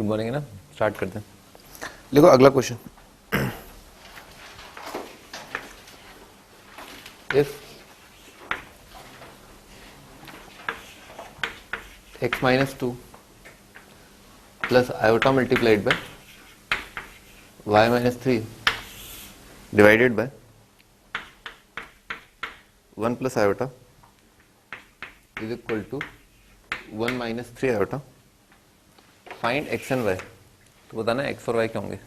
Morning है ना, start करते हैं। देखो अगला question, if x minus 2 plus iota multiplied by y minus 3 divided by 1 plus iota is equal to 1 minus 3 iota, find x and y। तो बताना x और y क्या होंगे।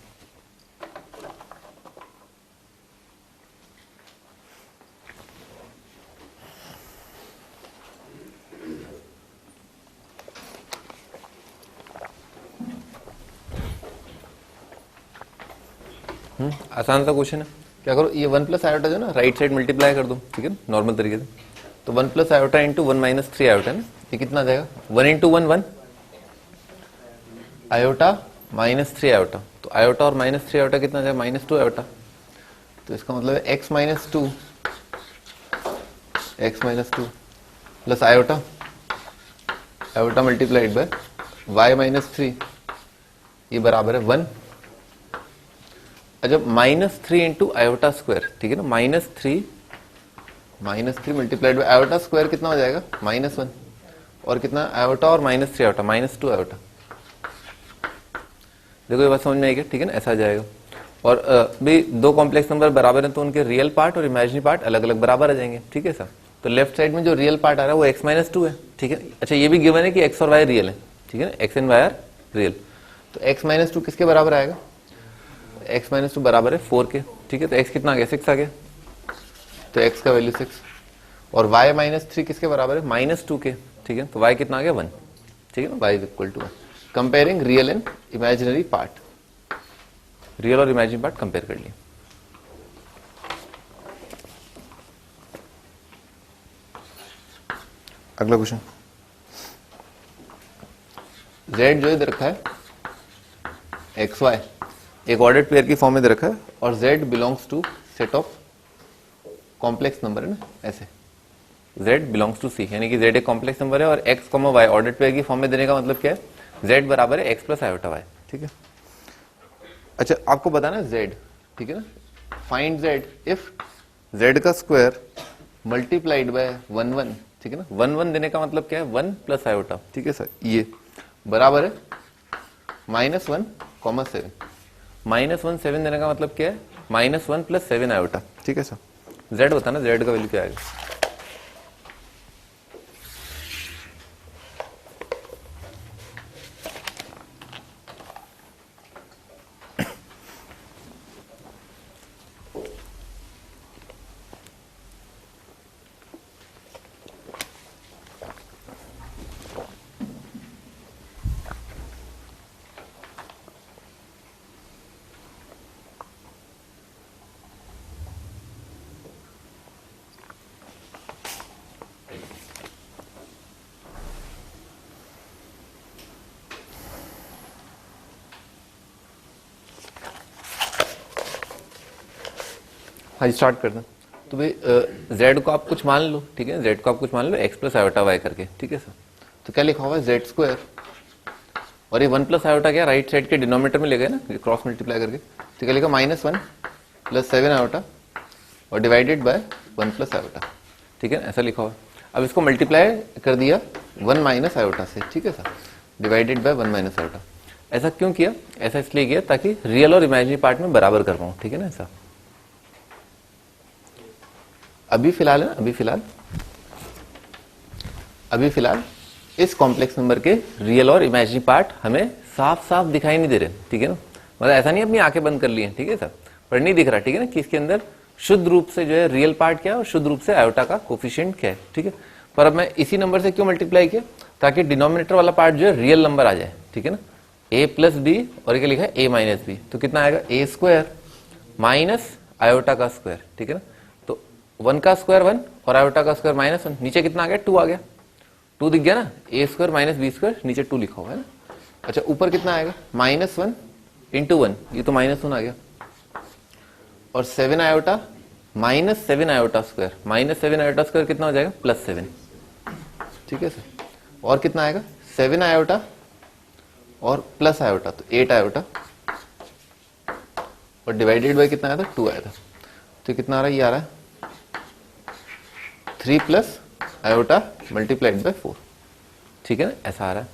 आसान सा क्वेश्चन है। क्या करो, ये 1 प्लस आयोटा जो ना राइट साइड मल्टीप्लाई कर दो, ठीक है ना, नॉर्मल तरीके से। तो 1 plus iota into 1 minus 3 iota है ना, ये कितना आ जाएगा, 1 इंटू 1 1 आयोटा माइनस 3 आयोटा। तो आयोटा और माइनस 3 आयोटा कितना आ जाएगा, माइनस 2 आयोटा। तो इसका मतलब है x minus 2 plus iota iota multiplied bye y minus 3, ये बराबर है 1। अच्छा, माइनस 3 इंटू आयोटा स्क्वायर, ठीक है ना, minus three multiplied by iota square कितना हो जाएगा, माइनस 1। और कितना आयोटा और माइनस 3 आयोटा, माइनस 2 आयोटा। देखो ये बात समझ में आएगी, ठीक है ना, ऐसा आ जाएगा। और भी दो कॉम्प्लेक्स नंबर बराबर हैं तो उनके रियल पार्ट और इमेजिनरी पार्ट अलग अलग बराबर आ जाएंगे, ठीक है सर। तो लेफ्ट साइड में जो रियल पार्ट आ रहा है वो x माइनस 2 है, ठीक है। अच्छा, ये भी गिवन है कि x और y रियल है, ठीक है ना, x and y are real. तो x माइनस 2 किसके बराबर आएगा, x माइनस 2 बराबर है 4 के, ठीक है। तो x कितना आ गया, 6 आ गया। तो x का वैल्यू 6। और y माइनस 3 किसके बराबर है, माइनस 2 के, ठीक है। तो y कितना आ गया, 1, ठीक है ना, y is equal to 1। Comparing real and imaginary part, real और इमेजिनरी पार्ट कंपेयर कर लिए। अगला क्वेश्चन, z जो दे रखा है एक्स वाई एक ऑर्डर्ड पेयर की फॉर्म में दे रखा है, और z belongs to set of complex number है ना, ऐसे z बिलोंग्स टू c, यानी कि z एक कॉम्प्लेक्स नंबर है और x, y ऑर्डर्ड पेयर की फॉर्म में देने का मतलब क्या है, z बराबर है x प्लस आयोटा y, ठीक है। अच्छा, आपको बताना है z, ठीक है ना, फाइंड z इफ z का स्क्वायर मल्टीप्लाइड बाय 1 1, ठीक है ना। 1 1 देने का मतलब क्या है, 1 प्लस आयोटा, ठीक है सर, ये बराबर है माइनस 1 कॉमा 7। माइनस 1 7 देने का मतलब क्या है, माइनस 1 प्लस 7 आयोटा, ठीक है सर। z बताना, z का वैल्यू क्या आएगा। हाँ, स्टार्ट कर दें। तो भाई z को आप कुछ मान लो, ठीक है, z को आप कुछ मान लो x प्लस आयोटा y करके, ठीक है सर। तो क्या लिखा हुआ है, z स्क्वायर, और ये 1 प्लस आयोटा क्या राइट साइड के डिनोमिनेटर में ले गए ना, क्रॉस मल्टीप्लाई करके। तो क्या लिखा, माइनस 1 प्लस 7 आयोटा और डिवाइडेड बाय 1 प्लस आयोटा, ठीक है, ऐसा लिखा हुआ। अब इसको मल्टीप्लाई कर दिया 1 माइनस आयोटा से, ठीक है sir, divided by 1 minus iota. ऐसा क्यों किया, ऐसा इसलिए किया ताकि रियल और इमेजिनरी पार्ट में बराबर कर पाऊँ, ठीक है ना, ऐसा। अभी फिलहाल है ना, अभी फिलहाल इस कॉम्प्लेक्स नंबर के रियल और इमेजिनरी पार्ट हमें साफ साफ दिखाई नहीं दे रहे, ठीक है ना। मतलब ऐसा नहीं अपनी आंखें बंद कर ली हैं, ठीक है सर, पर नहीं दिख रहा, ठीक है ना, कि इसके अंदर शुद्ध रूप से जो है रियल पार्ट क्या है और शुद्ध रूप से आयोटा का कोफिशिएंट क्या है, ठीक है। पर अब मैं इसी नंबर से क्यों मल्टीप्लाई किया, ताकि डिनोमिनेटर वाला पार्ट जो है रियल नंबर आ जाए, ठीक है ना। a प्लस बी और क्या लिखा है, a माइनस बी। तो कितना आएगा, a स्क्वायर माइनस आयोटा का स्क्वायर, ठीक है ना। 1 का स्क्वायर 1 और आयोटा का स्क्वायर माइनस 1, नीचे कितना आ गया, 2 आ गया, 2 दिख गया ना, a square minus B square, नीचे 2 लिखा हुआ है ना। अच्छा, ऊपर कितना आएगा, माइनस 1 इंटू 1, ये तो माइनस 1 आ गया, और 7 iota minus 7 iota square, minus 7 iota square कितना हो जाएगा, प्लस 7, ठीक है सर। और कितना आएगा, 7 आयोटा और प्लस आयोटा, तो 8 आयोटा और डिवाइडेड बाय कितना आया था, 2 आया था। तो कितना आ रहा है, ये आ रहा है 3 प्लस आयोटा मल्टीप्लाइड बाय 4, ठीक है ना, ऐसा आ रहा है।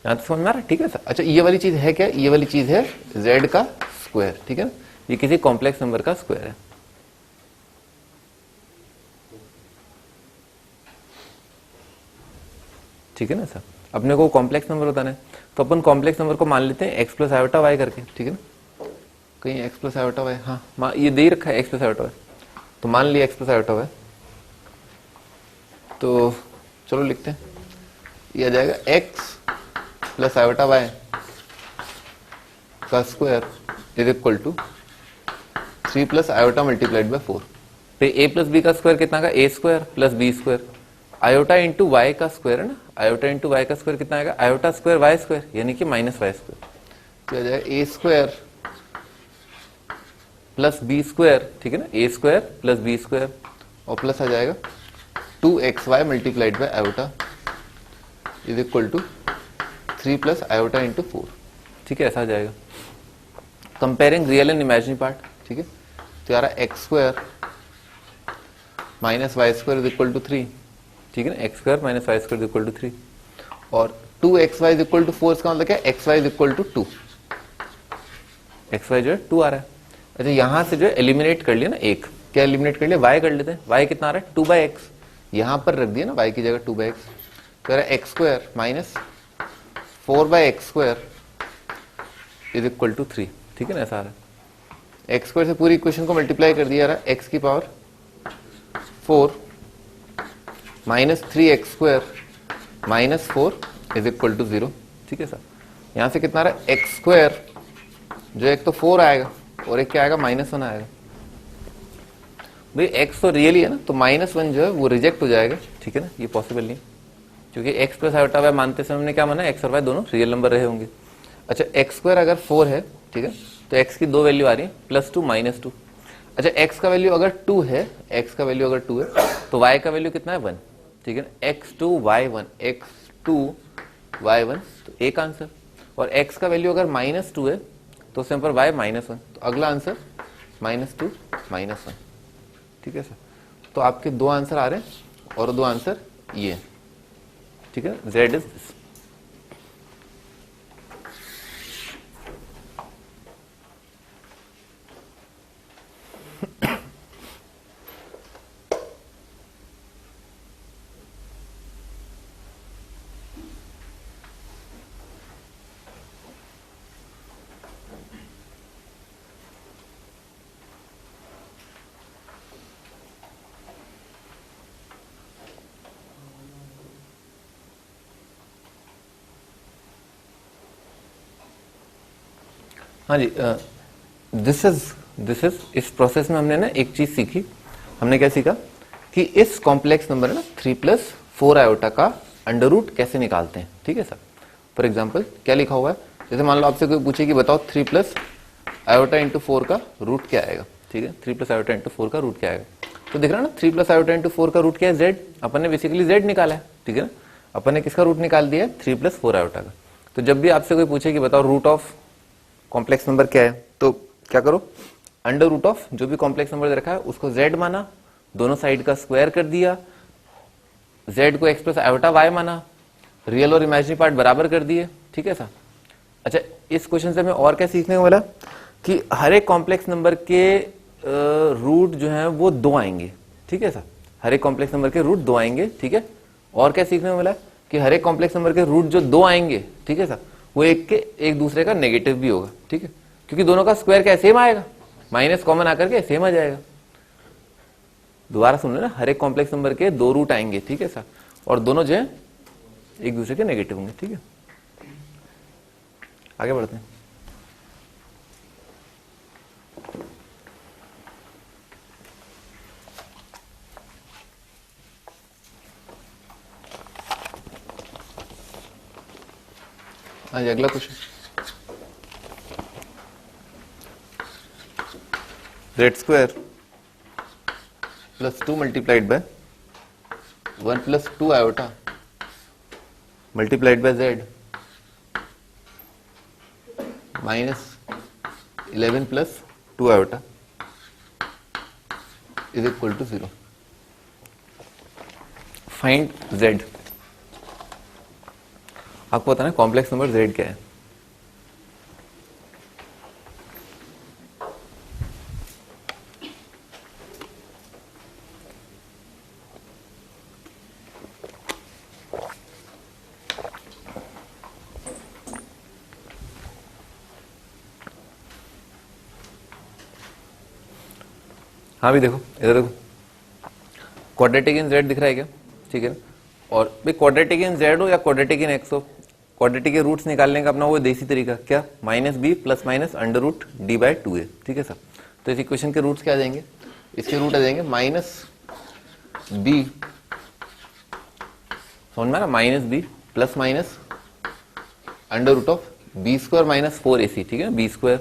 यहां तो समझ में आ रहा है, ठीक है सर। अच्छा ये वाली चीज है क्या, ये वाली चीज है z का स्क्वायर, ठीक है ना, ये किसी कॉम्प्लेक्स नंबर का स्क्वायर है। ठीक है ना सर। अपने को कॉम्प्लेक्स नंबर बताना है, तो अपन कॉम्प्लेक्स नंबर को मान लेते हैं एक्स प्लस आयोटा वाई करके, ठीक है ना, कहीं एक्स प्लस आयोटा वाई, हाँ ये दे ही रखा है एक्स प्लस आयोटा वाई, तो मान लिया एक्स प्लस आयोटा वाई। तो चलो लिखते हैं, ये आ जाएगा एक्स प्लस आयोटा वाई का square is equal to 3 plus iota multiplied by 4। तो ए प्लस बी का स्क्वायर कितना का, A square plus B square, iota into Y का स्क्वायर है ना, आयोटा इंटू वाई का स्क्वायर कितना आएगा, आयोटा स्क्वायर वाई स्क्वायर, यानी कि माइनस वाई स्क्वायर। तो आ जाएगा a square plus B square, ठीक है ना, a square plus B square और प्लस आ जाएगा 2xy multiplied by iota is equal to 3 plus iota into 4, ठीक है, ऐसा आ जाएगा। Comparing real and imaginary part, ठीक है, तो यार x square minus y square is equal to 3, ठीक है ना, x square minus y square is equal to 3 और 2xy इज इक्वल टू 4, इसका मतलब क्या है, xy is equal to 2, xy जो है 2 आ रहा है। अच्छा यहां से जो है एलिमिनेट कर लिया ना, एक क्या एलिमिनेट कर लिया, y कर लेते हैं, y कितना आ रहा है 2/x, यहां पर रख दिया ना y की जगह 2/x, तो x square minus 4/x square is equal to 3, ठीक है ना, ऐसा आ रहा है। एक्स स्क्वायर से पूरी इक्वेशन को मल्टीप्लाई कर दिया, एक्स की power 4 minus 3x square minus 4 is equal to 0, ठीक है सर। यहां से कितना आ रहा है, एक्स स्क्वायर जो एक तो 4 आएगा और एक क्या आएगा, -1 आएगा। भाई x तो रियल ही है ना, तो -1 जो है वो रिजेक्ट हो जाएगा, ठीक है ना, ये पॉसिबल नहीं, क्योंकि x प्लस आयोटा वाई मानते समय हमने क्या माना, x और y दोनों रियल नंबर रहे होंगे। अच्छा एक्स स्क्वायर अगर 4 है, ठीक है, तो x की 2 वैल्यू आ रही है +2 -2। अच्छा x का वैल्यू अगर 2 है, x का वैल्यू अगर 2 है तो y का वैल्यू कितना है 1, ठीक है ना, x2y1 x2y1, तो एक आंसर। और x का वैल्यू अगर -2 है तो सिंपल y -1, तो अगला आंसर -2 -1, ठीक है सर। तो आपके 2 आंसर आ रहे हैं और 2 आंसर ये, ठीक है, z इज दिस। हाँ जी, दिस इज इस प्रोसेस में हमने ना एक चीज सीखी, हमने क्या सीखा कि इस कॉम्प्लेक्स नंबर है ना 3 + 4 आयोटा का अंडर रूट कैसे निकालते हैं, ठीक है सर। फॉर एग्जांपल क्या लिखा हुआ है, जैसे मान लो आपसे कोई पूछे कि बताओ 3 + आयोटा इंटू 4 का रूट क्या आएगा, ठीक है, 3 + आयोटा इंटू 4 का रूट क्या आएगा, तो दिख रहा है ना 3 + आयोटा इंटू 4 का रूट क्या है, z। अपन ने बेसिकली z निकाला है, ठीक है ना, अपन ने किसका रूट निकाल दिया है 3 + 4 आयोटा का। तो जब भी आपसे कोई पूछे कि बताओ रूट ऑफ कॉम्प्लेक्स नंबर क्या है, तो क्या करो, अंडर रूट ऑफ जो भी कॉम्प्लेक्स नंबर दे रखा है उसको z माना, दोनों साइड का स्क्वायर कर दिया, z को x + आयोटा y माना, रियल और इमेजिनरी पार्ट बराबर कर दिए, ठीक है सर। अच्छा इस क्वेश्चन से हमें और क्या सीखने को मिला कि हर एक कॉम्प्लेक्स नंबर के रूट जो है वो 2 आएंगे, ठीक है सर, हर एक कॉम्प्लेक्स नंबर के रूट 2 आएंगे, ठीक है। और क्या सीखने को मिला कि हर एक कॉम्प्लेक्स नंबर के रूट जो 2 आएंगे, ठीक है सर, वो एक दूसरे का नेगेटिव भी होगा, ठीक है, क्योंकि दोनों का स्क्वायर क्या सेम आएगा, माइनस कॉमन आकर के सेम आ जाएगा। दोबारा सुन लेना, हर एक कॉम्प्लेक्स नंबर के 2 रूट आएंगे, ठीक है सर, और दोनों जो है एक दूसरे के नेगेटिव होंगे, ठीक है। आगे बढ़ते हैं। हाँ जी, अगला question, z² + 2 multiplied by 1 + 2 iota multiplied by z -11 plus 2 iota is equal to 0। Find z। आपको पता है कॉम्प्लेक्स नंबर z क्या है? हाँ भी देखो, इधर देखो, क्वाड्रेटिक इन z दिख रहा है क्या? ठीक है। और भाई क्वाड्रेटिक इन z हो या क्वाड्रेटिक इन x हो, क्वाड्रेटिक के रूट्स निकालने का अपना वो देसी तरीका क्या? -b plus minus √d/2a। ठीक है सर। तो इस इक्वेशन के रूट्स क्या आ जाएंगे? इसके रूट आ जाएंगे -b, समझ में आ रहा? -b plus minus √b² minus 4ac। ठीक है ना, b²।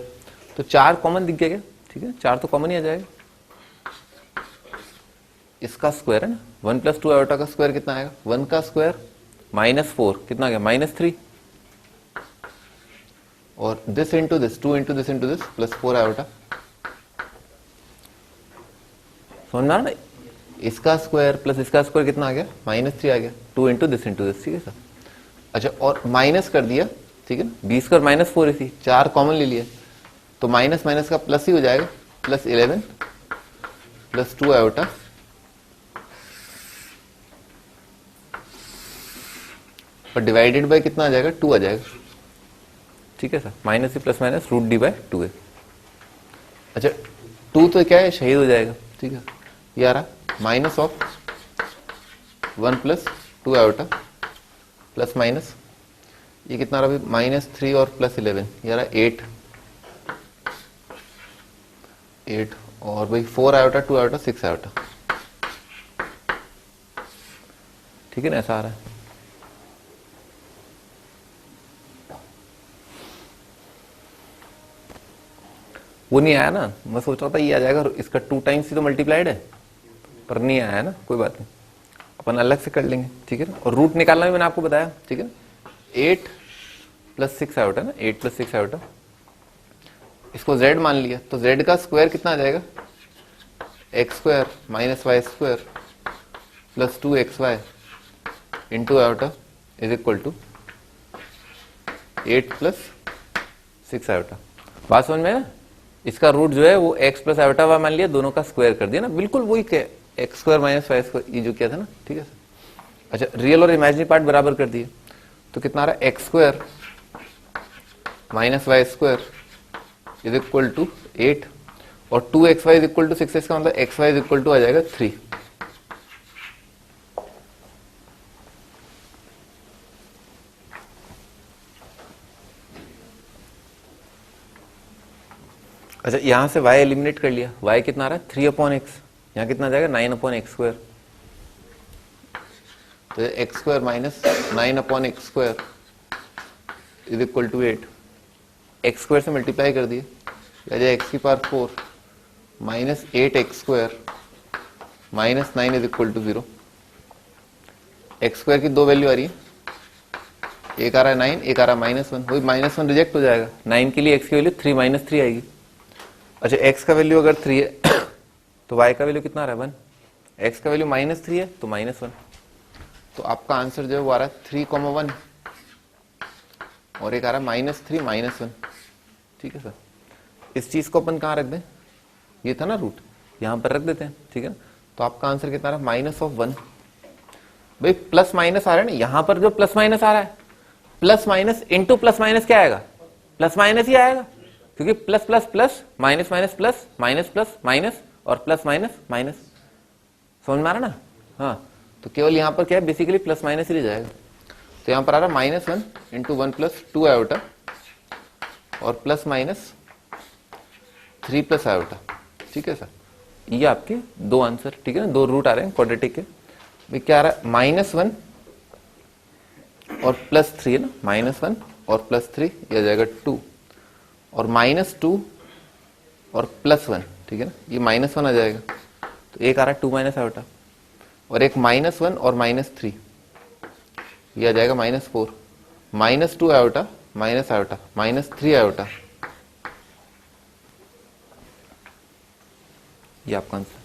तो 4 कॉमन दिख गया क्या? ठीक है, 4 तो कॉमन ही आ जाएगा। इसका स्क्वायर है ना, 1 प्लस 2 आयोटा का स्क्वायर कितना आएगा? 1 का स्क्वायर -4 कितना आ गया? -3। और this into this, 2 into this into this plus 4 iota. समझना ना? इसका स्क्वायर प्लस इसका स्क्वायर कितना आ गया? -3 आ गया। 2 इंटू दिस इंटू दिस। ठीक है सर। अच्छा, और माइनस कर दिया। ठीक है ना, b² माइनस 4ac, 4 कॉमन ले लिया तो माइनस माइनस का प्लस ही हो जाएगा, प्लस 11 प्लस 2 आयोटा और डिवाइडेड बाय कितना आ जाएगा? 2 आ जाएगा। ठीक है sir. -c plus minus √d/2a। अच्छा, 2 तो क्या है? शहीद हो जाएगा। ठीक है, ये आ रहा -1 प्लस 2 आयोटा प्लस माइनस, ये कितना आ रहा भाई? -3 और प्लस 11, ये आ रहा 8 और भाई 4 आयोटा 2 आयोटा 6 आयोटा। ठीक है ना, ऐसा आ रहा है। वो नहीं आया ना, मैं सोच रहा था ये आ जाएगा, इसका 2 टाइम्स ही तो मल्टीप्लाइड है, पर नहीं आया ना, कोई बात नहीं, अपन अलग से कर लेंगे। ठीक है ना। और रूट निकालना भी मैंने आपको बताया। ठीक है ना, 8 प्लस 6 आयोटा ना, 8 प्लस 6 आयोटा, इसको z मान लिया तो z का स्क्वायर कितना आ जाएगा? x² minus y² plus 2xy into iota is equal to 8 plus 6 iota. बात समझ में है ना? इसका रूट जो है वो x प्लस आयोटा y मान लिया, दोनों का स्क्वायर कर दिया ना, बिल्कुल वही x² माइनस y² ये जो किया था ना। ठीक है सर। अच्छा, रियल और इमेजिनरी पार्ट बराबर कर दिए तो कितना आ रहा है? x² minus y² is equal to 8 और 2xy इज इक्वल टू 6, इसका मतलब xy इज इक्वल टू आ जाएगा 3। अच्छा, यहां से y एलिमिनेट कर लिया, y कितना आ रहा है? 3/x, यहां कितना आ जाएगा? 9/x²। तो x² minus 9/x² is equal to 8। x² से मल्टीप्लाई कर दिए, आ जाए x⁴ minus 8x² minus 9 is equal to 0। x² की 2 वैल्यू आ रही है, एक आ रहा है 9, एक आ रहा है -1, वही -1 रिजेक्ट हो जाएगा। 9 के लिए x की वैल्यू 3 - 3 आएगी। अच्छा, x का वैल्यू अगर 3 है तो y का वैल्यू कितना आ रहा है? 1। x का वैल्यू -3 है तो -1, तो आपका आंसर जो है वो आ रहा है 3,1 और एक आ रहा है -3 -1। ठीक है सर। इस चीज को अपन कहां रख दें? ये था ना रूट, यहां पर रख देते हैं। ठीक है, तो आपका आंसर कितना आ रहा है? -1। भाई प्लस माइनस आ रहा है ना, यहां पर जो प्लस माइनस आ रहा है, plus minus into plus minus क्या आएगा? प्लस माइनस ही आएगा, क्योंकि plus plus plus minus minus plus minus plus minus और प्लस माइनस माइनस। समझ में आ रहा ना? हाँ, तो केवल यहां पर क्या है? बेसिकली प्लस माइनस ही रह जाएगा। तो यहां पर आ रहा है -1 इंटू 1 प्लस 2 आयोटा और प्लस माइनस 3 प्लस आयोटा। ठीक है सर, ये आपके 2 आंसर। ठीक है ना, 2 रूट आ रहे हैं क्वाड्रेटिक के। भाई क्या आ रहा है? -1 और +3 है ना, -1 और +3 ये आ जाएगा 2 और -2 और +1। ठीक है ना, ये -1 आ जाएगा, तो एक आ रहा है 2 माइनस आयोटा और एक -1 और -3 ये आ जाएगा -4, -2 आयोटा माइनस आयोटा -3 आयोटा ये आपका आंसर।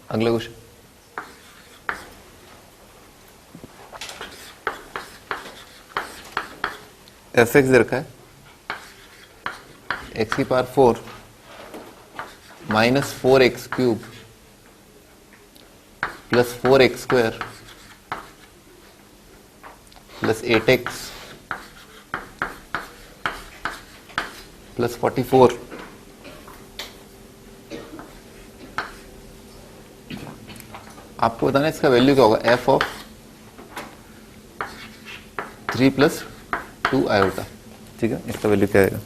अगला क्वेश्चन, एफ एक्स दे रखा है एक्स की power 4 minus 4x cube plus 4x square plus 8x plus 44। आपको बताना है इसका वैल्यू क्या होगा, एफ ऑफ 3 प्लस 2 आयोटा। ठीक है, इसका वैल्यू क्या आएगा?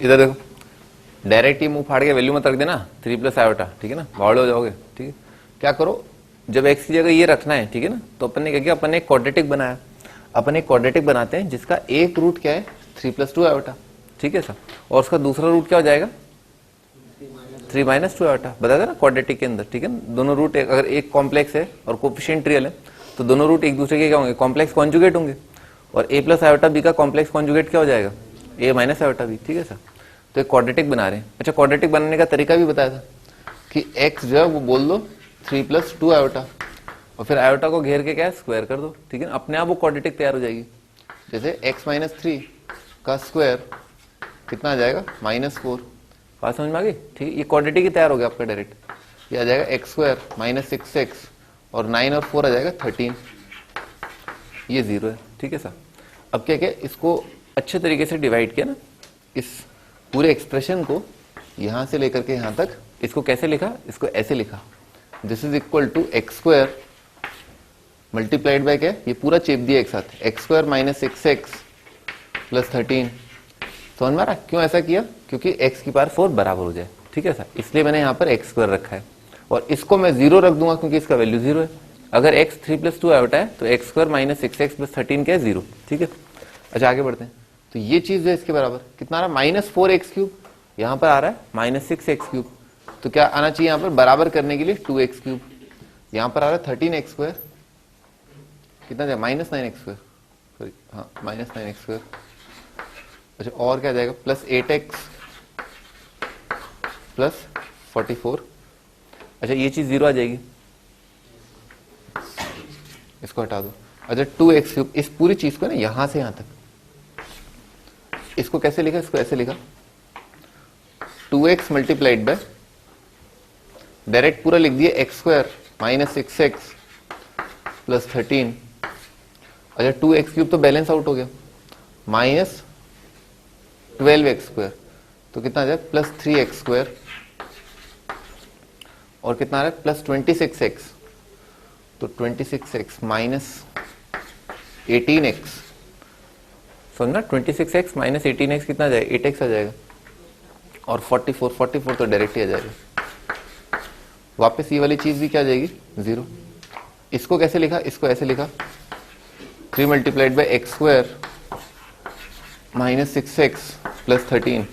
इधर देखो, डायरेक्ट ही मुंह फाड़ के वैल्यू मत रख देना 3 प्लस आयोटा। ठीक है ना, बावड़े हो जाओगे। ठीक है, क्या करो, जब x की जगह ये रखना है, ठीक है ना, तो अपन ने क्या किया, अपन ने एक क्वाड्रेटिक बनाया। अपन एक क्वाड्रेटिक बनाते हैं जिसका एक रूट क्या है, 3 प्लस 2 आयोटा। ठीक है सर, और उसका दूसरा रूट क्या हो जाएगा, 3 माइनस 2 आयोटा। बता देना क्वाड्रेटिक के अंदर। ठीक है ना, दोनों रूट अगर एक कॉम्प्लेक्स है और कोफिशिएंट रियल है तो दोनों रूट एक दूसरे के क्या होंगे, कॉम्प्लेक्स कॉन्जुगेट होंगे। और a प्लस आयोटा b का कॉम्प्लेक्स कॉन्जुगेट क्या हो जाएगा, a माइनस आयोटा b। ठीक है सर, तो एक क्वाड्रेटिक बना रहे हैं। अच्छा, क्वाड्रेटिक बनाने का तरीका भी बताया था कि x जो है वो बोल दो 3 प्लस 2 आयोटा, और फिर आयोटा को घेर के क्या है, स्क्वायर कर दो। ठीक है, अपने आप वो क्वाड्रेटिक तैयार हो जाएगी। जैसे x माइनस 3 का स्क्वायर कितना आ जाएगा, -4। बात समझ में आ गई? ठीक है, ये क्वाड्रेटिक ही तैयार हो गया आपका डायरेक्ट। ये आ जाएगा एक्स स्क्वायर माइनस 6x, और 9 और 4 आ जाएगा 13। ये 0 है। ठीक है सर, अब क्या क्या इसको अच्छे तरीके से डिवाइड किया ना, इस पूरे एक्सप्रेशन को यहां से लेकर के यहां तक, इसको कैसे लिखा, इसको ऐसे लिखा, this is equal to x square multiplied by क्या, ये पूरा चेप दिया एक साथ, x square minus 6x plus 13। समझ में आ रहा है क्यों ऐसा किया, क्योंकि x की पावर 4 बराबर हो जाए। ठीक है सर, इसलिए मैंने यहाँ पर एक्स स्क्वायर रखा है, और इसको मैं 0 रख दूंगा क्योंकि इसका वैल्यू 0 है। अगर x 3 प्लस 2 आयोटा है तो x square minus 6x plus 13 क्या है, 0। ठीक है, अच्छा आगे बढ़ते हैं। तो ये चीज है इसके बराबर कितना आ रहा है, -4x क्यूब, यहाँ पर आ रहा है -6x क्यूब। तो क्या आना चाहिए यहाँ पर बराबर करने के लिए 2x क्यूब, यहाँ पर आ रहा है 13x स्क्वायर, कितना जाएगा, -9x स्क्वायर, सॉरी हाँ -9x स्क्वायर। अच्छा, और क्या जाएगा, प्लस 8x प्लस 44। अच्छा, ये चीज 0 आ जाएगी, इसको हटा दो। अच्छा, 2x क्यूब, इस पूरी चीज को ना यहां से यहां तक, इसको कैसे लिखा, इसको ऐसे लिखा, 2x मल्टीप्लाइड बाय, डायरेक्ट पूरा लिख दिया x square minus 6x plus 13। अच्छा, 2x क्यूब तो बैलेंस आउट हो गया, माइनस 12x स्क्वायर, तो कितना आ जाए, प्लस 3x स्क्वायर, और कितना आ रहा है, प्लस 26x, तो 26x माइनस 18x, समझना, 26x माइनस 18x कितना आ जाएगा, 8x आ जाएगा, और 44 तो डायरेक्ट ही आ जाएगा। वापस ये वाली चीज भी क्या आ जाएगी, 0। इसको कैसे लिखा, इसको ऐसे लिखा, 3 multiplied by x square minus 6x plus 13।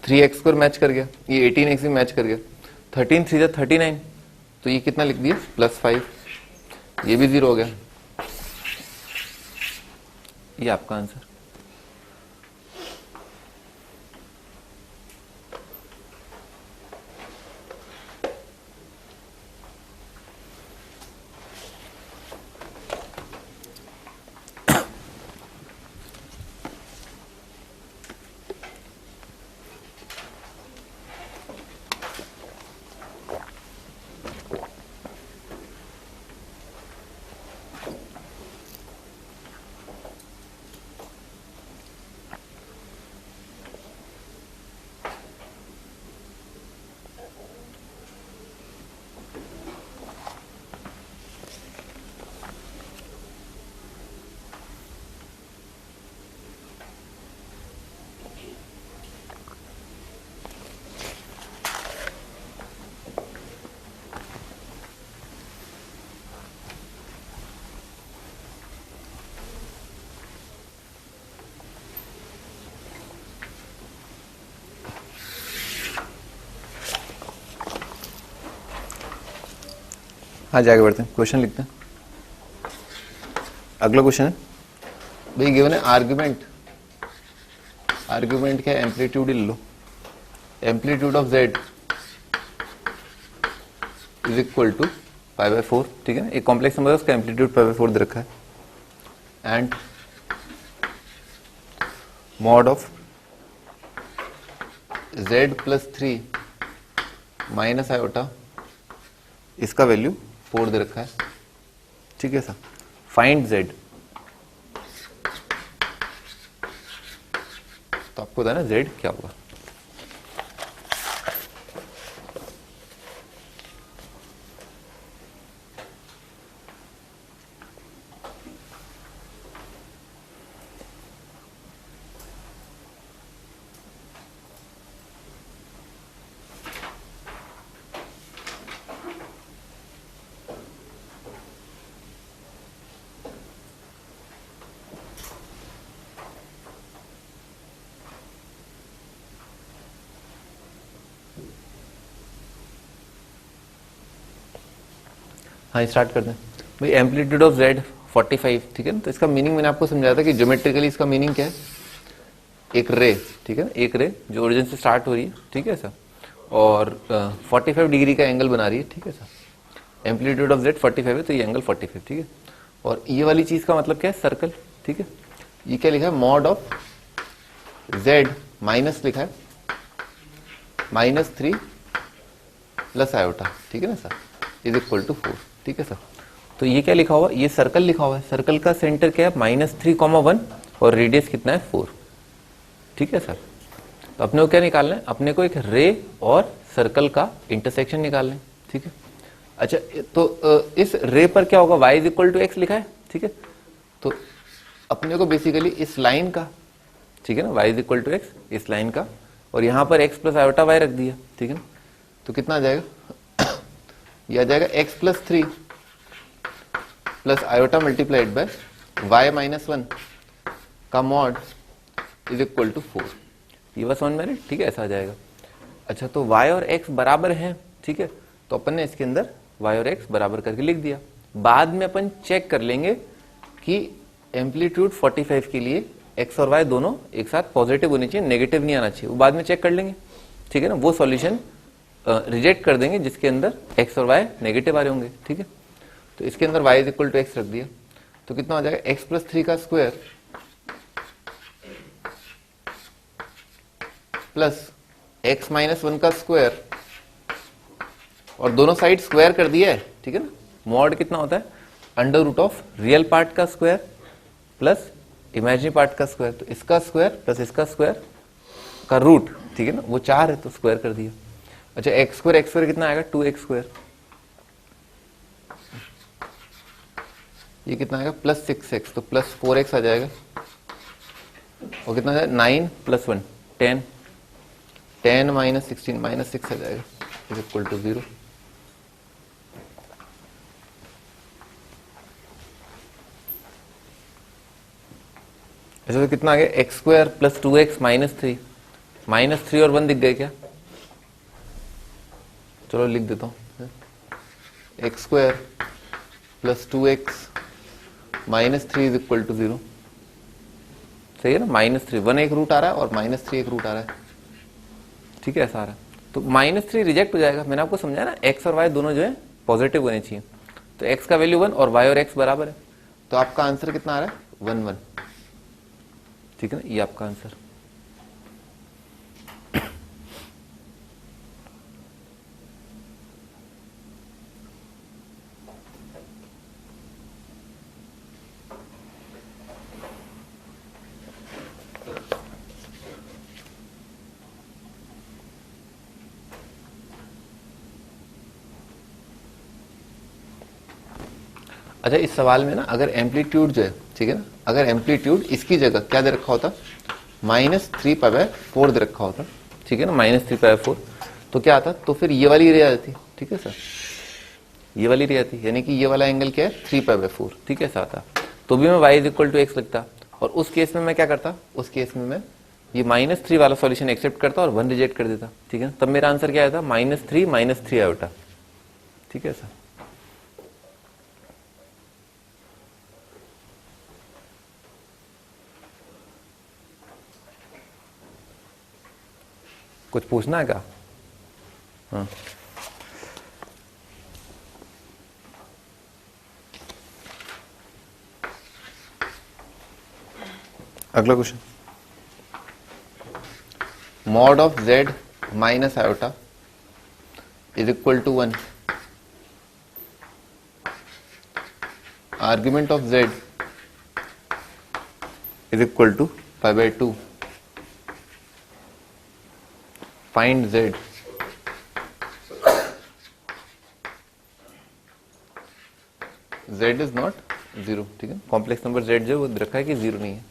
3x square match कर गया, ये 18x भी मैच कर गया, 13 3 39, तो ये कितना लिख दिया, प्लस 5, ये भी 0 हो गया। ये आपका आंसर। हाँ जी आगे बढ़ते हैं, क्वेश्चन लिखते हैं। अगला क्वेश्चन है भाई गिवन है आर्ग्यूमेंट, आर्ग्यूमेंट क्या है, एम्पलीट्यूड ले लो, amplitude of Z is equal to pi by 4, ठीक है ना, एक कॉम्प्लेक्स नंबर है उसका एम्पलीट्यूड पाई बाय 4 दे रखा है, and mod of z plus 3 minus iota, इसका वैल्यू 4 दे रखा है, ठीक है सर। फाइंड z, तो आपको बताना z क्या होगा। हाँ स्टार्ट करते हैं भाई। एम्पलीट्यूड ऑफ z 45, ठीक है ना, तो इसका मीनिंग मैंने आपको समझाया था कि ज्योमेट्रिकली इसका मीनिंग क्या है, एक रे, ठीक है ना, एक रे जो ओरिजिन से स्टार्ट हो रही है, ठीक है सर, और 45 डिग्री का एंगल बना रही है, ठीक है सर। एम्पलीट्यूड ऑफ z 45 है तो ये एंगल 45, ठीक है। और ये वाली चीज का मतलब क्या है, सर्कल, ठीक है। ये क्या लिखा है, मॉड ऑफ z माइनस लिखा है -3 प्लस आयोटा, ठीक है ना सर, इज इक्वल टू 4, ठीक है सर। तो ये क्या लिखा हुआ, ये सर्कल लिखा हुआ है, सर्कल का सेंटर क्या है -3,1 और रेडियस कितना है 4, ठीक है सर। तो अपने को क्या निकालना है, अपने को एक रे और सर्कल का इंटरसेक्शन निकालना है, ठीक है। अच्छा तो इस रे पर क्या होगा, y is equal to x लिखा है, ठीक है। तो अपने को बेसिकली इस लाइन का, ठीक है ना, y is equal to x, इस लाइन का, और यहां पर x प्लस आयोटा y रख दिया, ठीक है ना। तो कितना आ जाएगा, ये आ जाएगा x plus 3 plus iota multiplied bye y minus 1 का मॉड इज इक्वल टू 4। ये बस 1 मिनट, ठीक है, ऐसा आ जाएगा। अच्छा तो y और x बराबर हैं, ठीक है, तो अपन ने इसके अंदर y और x बराबर करके लिख दिया। बाद में अपन चेक कर लेंगे कि एम्पलीट्यूड 45 के लिए x और y दोनों एक साथ पॉजिटिव होने चाहिए, नेगेटिव नहीं आना चाहिए, वो बाद में चेक कर लेंगे, ठीक है ना। वो सॉल्यूशन रिजेक्ट कर देंगे जिसके अंदर x और y नेगेटिव आ रहे होंगे, ठीक है। तो इसके अंदर y is equal to x रख दिया, तो कितना हो जाएगा, x प्लस 3 का स्क्वायर प्लस x माइनस 1 का स्क्वायर, और दोनों साइड स्क्वायर कर दिया है, ठीक है ना। मॉड कितना होता है, under root of real part का स्क्वायर प्लस इमेजिनरी पार्ट का स्क्वायर, तो इसका स्क्वायर प्लस इसका स्क्वायर का रूट, ठीक है ना, वो 4 है तो स्क्वायर कर दिया। अच्छा एक्स स्क्वायर कितना आएगा, 2x², ये कितना आएगा प्लस 6x, तो प्लस 4x आ जाएगा, और कितना आ जाएगा 9 प्लस 1 10, 10 माइनस 16 माइनस 6 आ जाएगा, इज इक्वल टू 0। अच्छा तो कितना आ गया, x² प्लस 2x माइनस 3, -3 और 1 दिख गए क्या, चलो लिख देता हूं, x² plus 2x minus 3 is equal to 0, सही है ना। -3 1 एक रूट आ रहा है और -3 एक रूट आ रहा है, ठीक है, ऐसा आ रहा है। तो -3 रिजेक्ट हो जाएगा, मैंने आपको समझाया ना, x और y दोनों जो है पॉजिटिव होने चाहिए, तो x का वैल्यू 1 और y और x बराबर है, तो आपका आंसर कितना आ रहा है 1 1, ठीक है ना, ये आपका आंसर। अच्छा इस सवाल में ना अगर एम्पलीट्यूड जो है, ठीक है ना, अगर एम्पलीट्यूड इसकी जगह क्या दे रखा होता, -3π/4 दे रखा होता, ठीक है ना, -3π/4, तो क्या आता, तो फिर ये वाली रे आ जाती, ठीक है सर, ये वाली रे आती, यानी कि ये वाला एंगल क्या है 3π/4, ठीक है, ऐसा आता, तो भी मैं y is equal to x लिखता। और उस केस में मैं क्या करता, उस केस में मैं ये -3 वाला सॉल्यूशन एक्सेप्ट करता और 1 रिजेक्ट कर देता, ठीक है, तब मेरा आंसर क्या आया था, -3 -3 आयोटा, ठीक है सर। कुछ पूछना है क्या? हाँ, अगला question. Mod of z minus iota is equal to 1। Argument of z is equal to pi by 2। Find z। z is not zero, ठीक है। कॉम्प्लेक्स नंबर z जो वो रखा है कि जीरो नहीं है।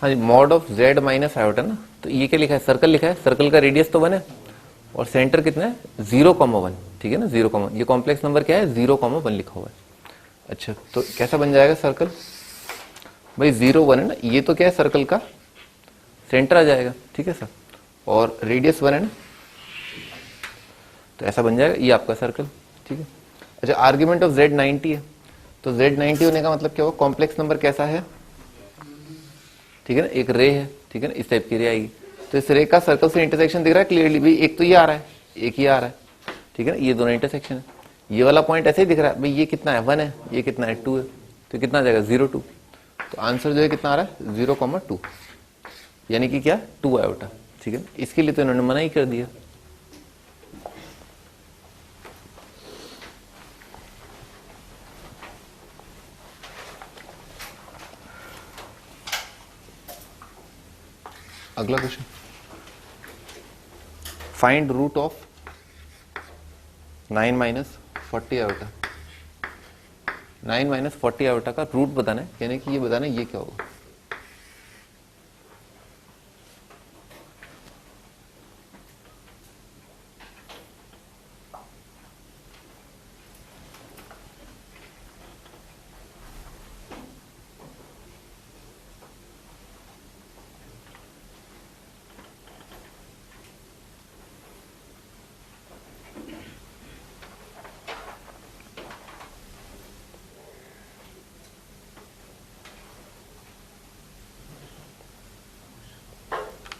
हाँ जी, mod of z minus iota ना, तो ये क्या लिखा है? सर्कल लिखा है। सर्कल का रेडियस तो 1 है और सेंटर कितना है? 0,1, ठीक है ना, 0, ये कॉम्प्लेक्स नंबर क्या है? 0,1 लिखा हुआ है। अच्छा, तो कैसा बन जाएगा सर्कल? भाई 0, 1 है ना, ये तो क्या है? सर्कल का सेंटर आ जाएगा, ठीक है सर, और रेडियस 1 है ना, तो ऐसा बन जाएगा ये आपका सर्कल, ठीक है। अच्छा, आर्ग्यूमेंट ऑफ z 90 है, तो z 90 होने का मतलब क्या होगा? कॉम्प्लेक्स नंबर कैसा है? ठीक है ना, एक रे है, ठीक है ना, इस टाइप की रे आएगी। तो इस रे का सर्कल से इंटरसेक्शन दिख रहा है क्लियरली, भाई एक तो ये आ रहा है, एक ही आ रहा है, ठीक है ना, ये दोनों इंटरसेक्शन है। ये वाला पॉइंट ऐसे ही दिख रहा है, भाई ये कितना है? 1 है, ये कितना है? 2 है, तो कितना आ जाएगा? 0, 2। तो आंसर जो है कितना आ रहा है? 0,2, यानी कि क्या? 2 आयोटा, ठीक है। इसके लिए तो इन्होंने मना ही कर दिया। अगला question, find root of 9 minus 40 iota. 9 minus 40 iota का रूट बताना है, यानी कि ये बताना है ये क्या होगा।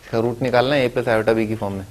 इसका रूट निकालना है a प्लस आयोटा b की फॉर्म में।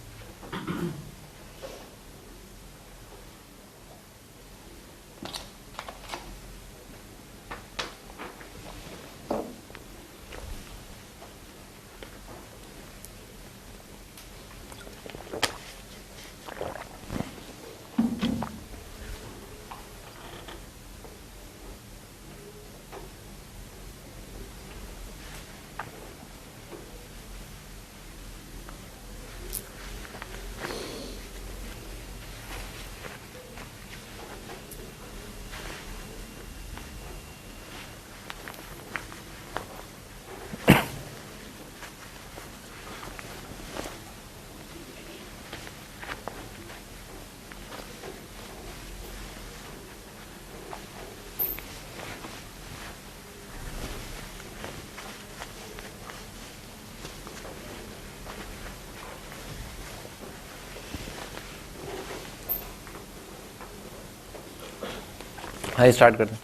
हाँ, स्टार्ट करते हैं।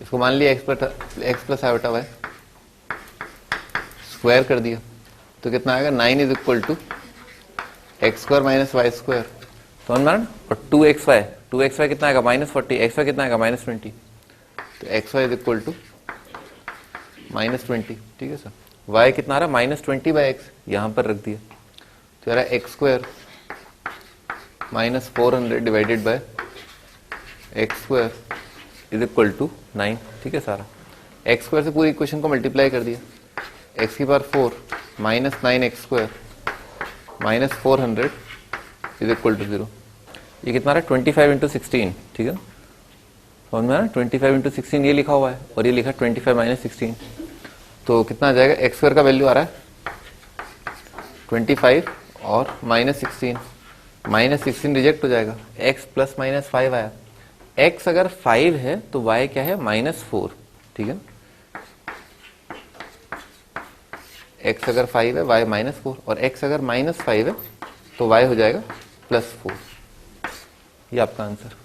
इसको मान लिया x plus iota y, square कर दिया तो कितना आएगा? 9 is equal to x square minus y square, समझ में? और 2xy कितना आएगा? -40, एक्स वाई कितना आएगा? -20, तो x y is equal to -20, ठीक है सर। y कितना आ रहा है? -20 बाई एक्स, यहां पर रख दिया, तो यार x square -400 divided by x square is equal to 9, ठीक है सारा। एक्स स्क्वायर से पूरी इक्वेशन को मल्टीप्लाई कर दिया, एक्स की power 4 -9x² -400 is equal to 0। ये कितना रहा 25 इंटू 16, ठीक है समझ में आ रहा है? 25 इंटू 16 ये लिखा हुआ है और ये लिखा 25 माइनस 16, तो कितना आ जाएगा? x² का वैल्यू आ रहा है 25 और -16 रिजेक्ट हो जाएगा, x प्लस माइनस 5 आया। x अगर 5 है तो y क्या है? -4, ठीक है। x अगर 5 है y -4 और x अगर -5 है तो y हो जाएगा +4। ये आपका आंसर।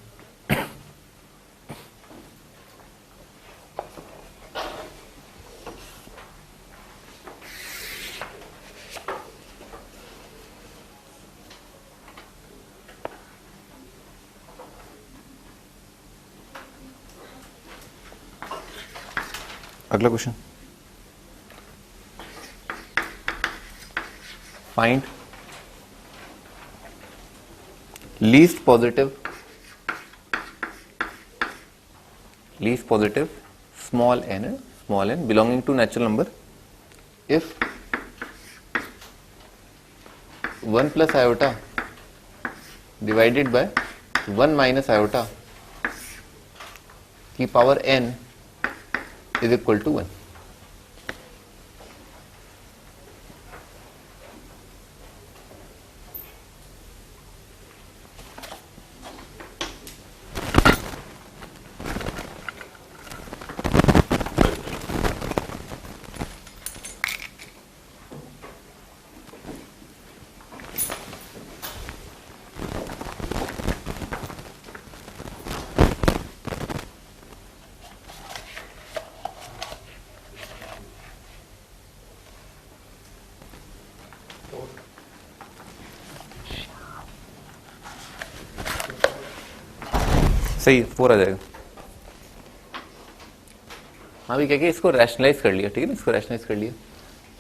अगला question, find least positive small n belonging to natural number if 1 plus iota divided by 1 minus iota की power n is equal to 1। सही है, 4 आ जाएगा। हाँ भी क्या कि इसको रैशनलाइज कर लिया, ठीक है ना, इसको रैशनलाइज कर लिया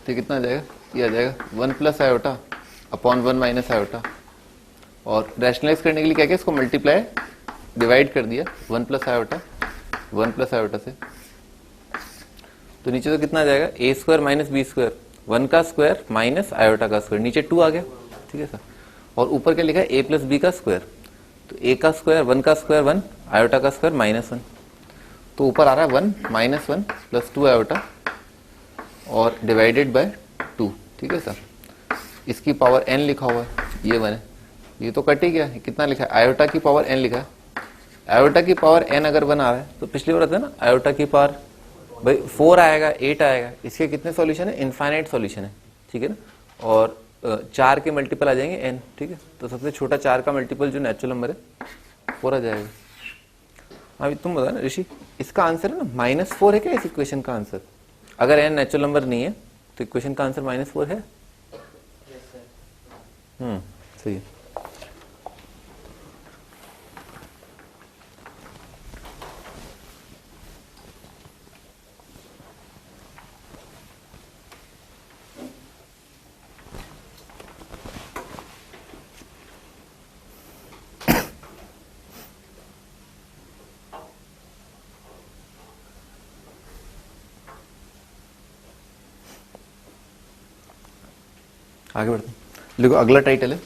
तो कितना आ जाएगा? ये आ जाएगा 1 plus iota upon 1 minus iota, और रैशनलाइज करने के लिए क्या किया? इसको मल्टीप्लाई डिवाइड कर दिया 1 प्लस आयोटा से, तो नीचे तो कितना आ जाएगा? a² माइनस b², 1 का स्क्वायर माइनस आयोटा का स्क्वायर, नीचे 2 आ गया, ठीक है सर। और ऊपर क्या लिखा है? a प्लस बी का स्क्वायर, तो a का स्क्वायर 1 का स्क्वायर 1, आयोटा का स्क्वायर -1, तो ऊपर आ रहा है 1 -1 प्लस 2 आयोटा और डिवाइडेड बाय 2, ठीक है सर। इसकी पावर n लिखा हुआ है, ये 1 है, ये तो कट ही गया। कितना लिखा है? आयोटा की पावर n लिखा है। आयोटा की पावर n अगर 1 आ रहा है तो पिछली बार था ना आयोटा की पावर भाई 4 आएगा, 8 आएगा, इसके कितने सॉल्यूशन है? इनफाइनाइट सॉल्यूशन है, ठीक है ना। और 4 के मल्टीपल आ जाएंगे n, ठीक है। तो सबसे छोटा 4 का मल्टीपल जो नेचुरल नंबर है 4 आ जाएगा। अभी तुम बता ना ऋषि, इसका आंसर है ना -4 है क्या इस इक्वेशन का आंसर? अगर n नेचुरल नंबर नहीं है तो इक्वेशन का आंसर -4 है। सही है। आगे बढ़ते हैं। देखो अगला टाइटल है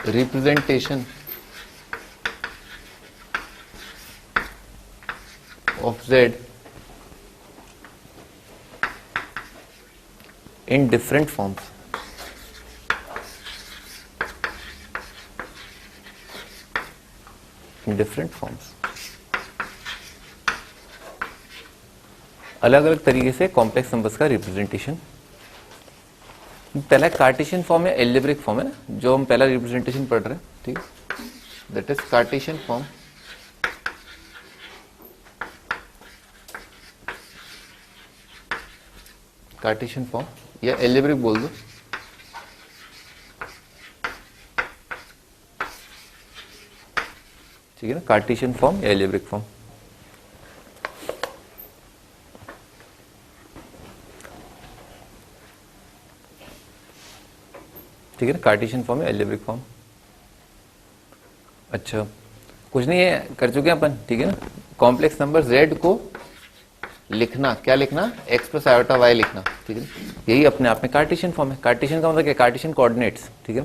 representation of Z in different forms. अलग अलग तरीके से कॉम्प्लेक्स नंबर्स का रिप्रेजेंटेशन। पहला कार्टेशियन फॉर्म या एल्जेब्रिक फॉर्म है ना, जो हम पहला रिप्रेजेंटेशन पढ़ रहे हैं, ठीक है, that is Cartesian form. Cartesian form या एल्जेब्रिक बोल दो, ठीक है ना, कार्टेशियन फॉर्म या एल्जेब्रिक फॉर्म। ठीक है ना, कार्टेशियन फॉर्म या एल्जेब्रिक फॉर्म। अच्छा कुछ नहीं है, कर चुके हैं अपन, ठीक है ना। कॉम्प्लेक्स नंबर z को लिखना, क्या लिखना, x प्लस आयोटा y लिखना, ठीक है। यही अपने आप में कार्टेशियन फॉर्म है। कार्टेशियन का मतलब क्या, कार्टेशियन कोऑर्डिनेट्स, ठीक है।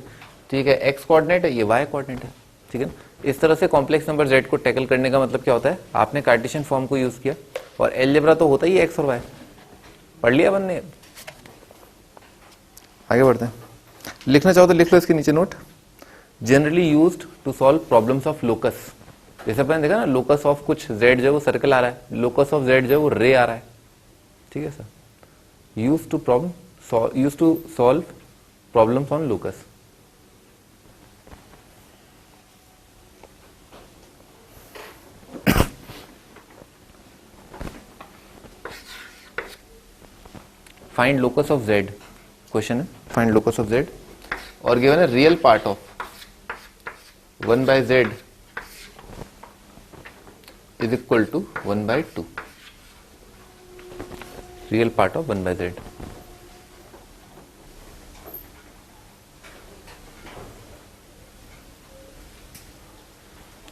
ठीक है, x कोऑर्डिनेट है, ये y कोऑर्डिनेट है, ठीक है। इस तरह से कॉम्प्लेक्स नंबर z को टैकल करने का मतलब क्या होता है, आपने कार्टेशियन फॉर्म को यूज किया, और एलजेब्रा तो होता ही है x और y, पढ़ लिया अपन ने। आगे बढ़ते हैं। लिखना चाहो तो लिख लो इसके नीचे note. Generally used to solve problems of locus. जैसे अपन देखा ना, लोकस ऑफ कुछ z जो है वो सर्कल आ रहा है, लोकस ऑफ z जो है वो रे आ रहा है, ठीक है sir. Use to solve problems on locus. Find locus of z, question है फाइंड लोकस ऑफ z, और गिवन है real part of 1/z is equal to 1/2, real part of 1/z।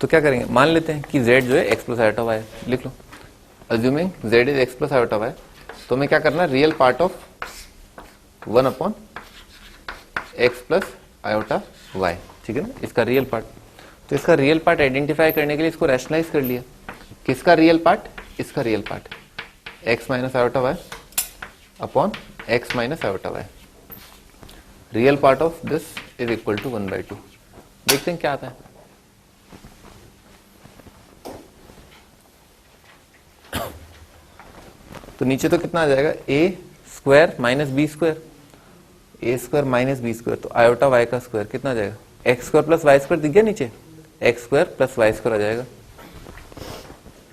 तो क्या करेंगे, मान लेते हैं कि z जो है x प्लस आयोटा y, लिख लो। Assuming z is x plus iota y, तो हमें क्या करना है, real part of 1/x plus iota y, ठीक है ना, इसका रियल पार्ट। तो इसका रियल पार्ट आइडेंटिफाई करने के लिए इसको रैशनलाइज कर लिया। किसका रियल पार्ट, इसका real part, x minus iota y upon x minus iota y। Real part of this is equal to 1/2। देखते हैं क्या आता है। तो नीचे तो कितना आ जाएगा, a square minus B square, a square minus B square, तो आयोटा y का स्क्वायर कितना आ जाएगा, x square plus Y square दिख गया नीचे, x square plus Y square आ जाएगा।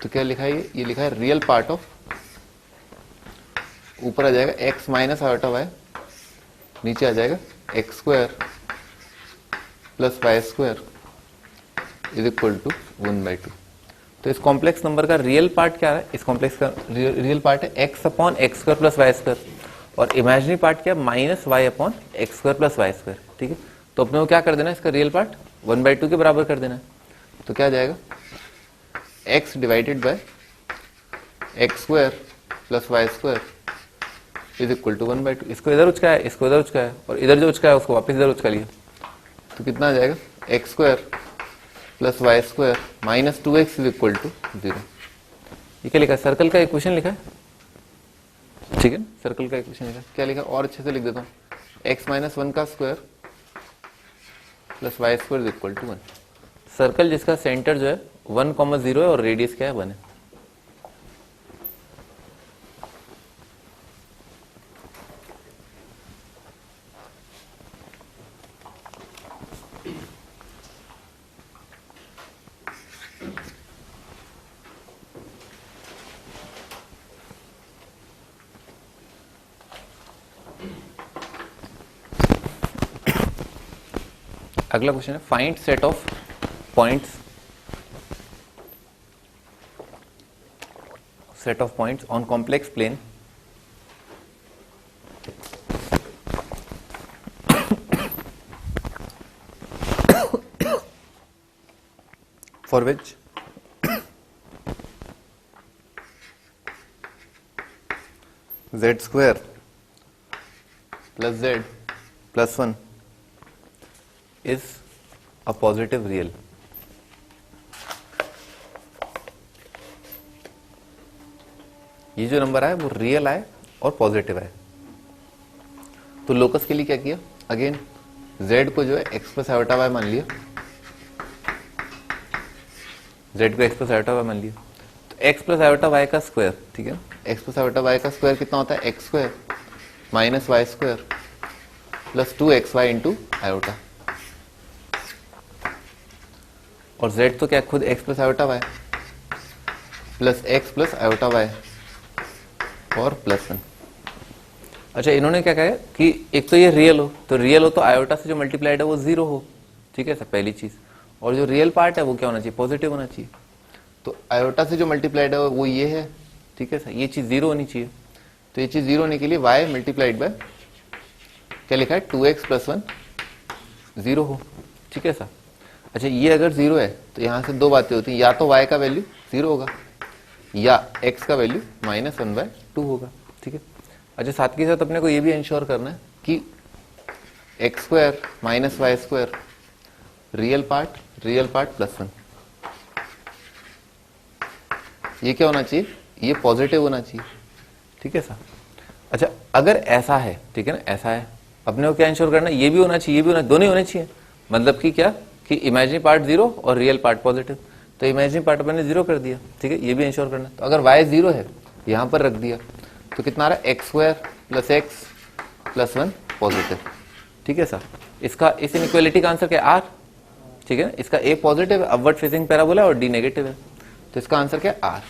तो क्या लिखा है, ये लिखा है रियल पार्ट ऑफ, ऊपर आ जाएगा x माइनस आयोटा y, नीचे आ जाएगा x square plus Y square is equal to 1/2। तो इस कॉम्प्लेक्स नंबर का रियल पार्ट क्या है, इस कॉम्प्लेक्स का रियल पार्ट है x upon x square plus Y square, और इमेजिनरी पार्ट क्या है, minus y upon x square plus Y square, ठीक है। तो अपने को क्या कर देना है, इसका रियल पार्ट 1/2 के बराबर कर देना है। तो क्या आ जाएगा, x divided by x square plus Y square is equal to 1/2। इसको इधर उचका है, इसको इधर उचका है, और इधर जो उचका है उसको वापस इधर उचका लिया। तो कितना आ जाएगा, x square plus Y square minus 2x is equal to 0। ये क्या लिखा है, सर्कल का इक्वेशन लिखा है, ठीक है, सर्कल का इक्वेशन लिखा है। क्या लिखा, और अच्छे से लिख देता हूँ, x माइनस 1 का square plus Y square is equal to 1। Circle जिसका सेंटर जो है 1,0 है और रेडियस क्या है 1 है। अगला क्वेश्चन है, find set of points on complex plane for which z square plus z plus 1 is a positive real. ये जो नंबर आए वो रियल आए और पॉजिटिव आए। तो लोकस के लिए क्या किया, अगेन z को जो है x प्लस आयोटा y मान लिया, z को x प्लस आयोटा y मान लिया। तो x प्लस आयोटा y का स्क्वायर, ठीक है, x प्लस आयोटा y का स्क्वायर कितना होता है, x square minus y square plus 2xy into iota, और z तो क्या खुद x plus iota y plus x plus iota y और प्लस 1। अच्छा, इन्होंने क्या कहा कि एक तो ये रियल हो तो आयोटा से जो मल्टीप्लाइड है वो 0 हो, ठीक है सर, पहली चीज। और जो रियल पार्ट है वो क्या होना चाहिए, पॉजिटिव होना चाहिए। तो आयोटा से जो मल्टीप्लाइड है वो ये है, ठीक है सर, ये चीज 0 होनी चाहिए। तो ये चीज 0 होने के लिए y मल्टीप्लाइड बाय क्या लिखा है, 2x प्लस 1 0 हो, ठीक है सर। अच्छा, ये अगर 0 है तो यहां से दो बातें होती हैं, या तो y का वैल्यू 0 होगा या x का वैल्यू -1/2 होगा, ठीक है। अच्छा, साथ के साथ अपने को ये भी इंश्योर करना है कि x² - y² रियल पार्ट +1, ये क्या होना चाहिए, ये पॉजिटिव होना चाहिए, ठीक है सर। अच्छा, अगर ऐसा है, ठीक है ना, ऐसा है, अपने को क्या इंश्योर करना है, ये भी होना चाहिए, ये भी होना, दोनों ही होने चाहिए। मतलब कि क्या, कि इमेजिनरी पार्ट 0 और रियल पार्ट पॉजिटिव। तो इमेजिनरी पार्ट अपने 0 कर दिया, ठीक है, ये भी इंश्योर करना। तो अगर y 0 है, यहां पर रख दिया, तो कितना आ रहा है, x² + x + 1 पॉजिटिव, ठीक है सर। इसका, इस इनइक्वालिटी का आंसर क्या है, r, ठीक है ना। इसका a पॉजिटिव है, अपवर्ड फेसिंग पैराबोला है, और d नेगेटिव है, तो इसका आंसर क्या है, r।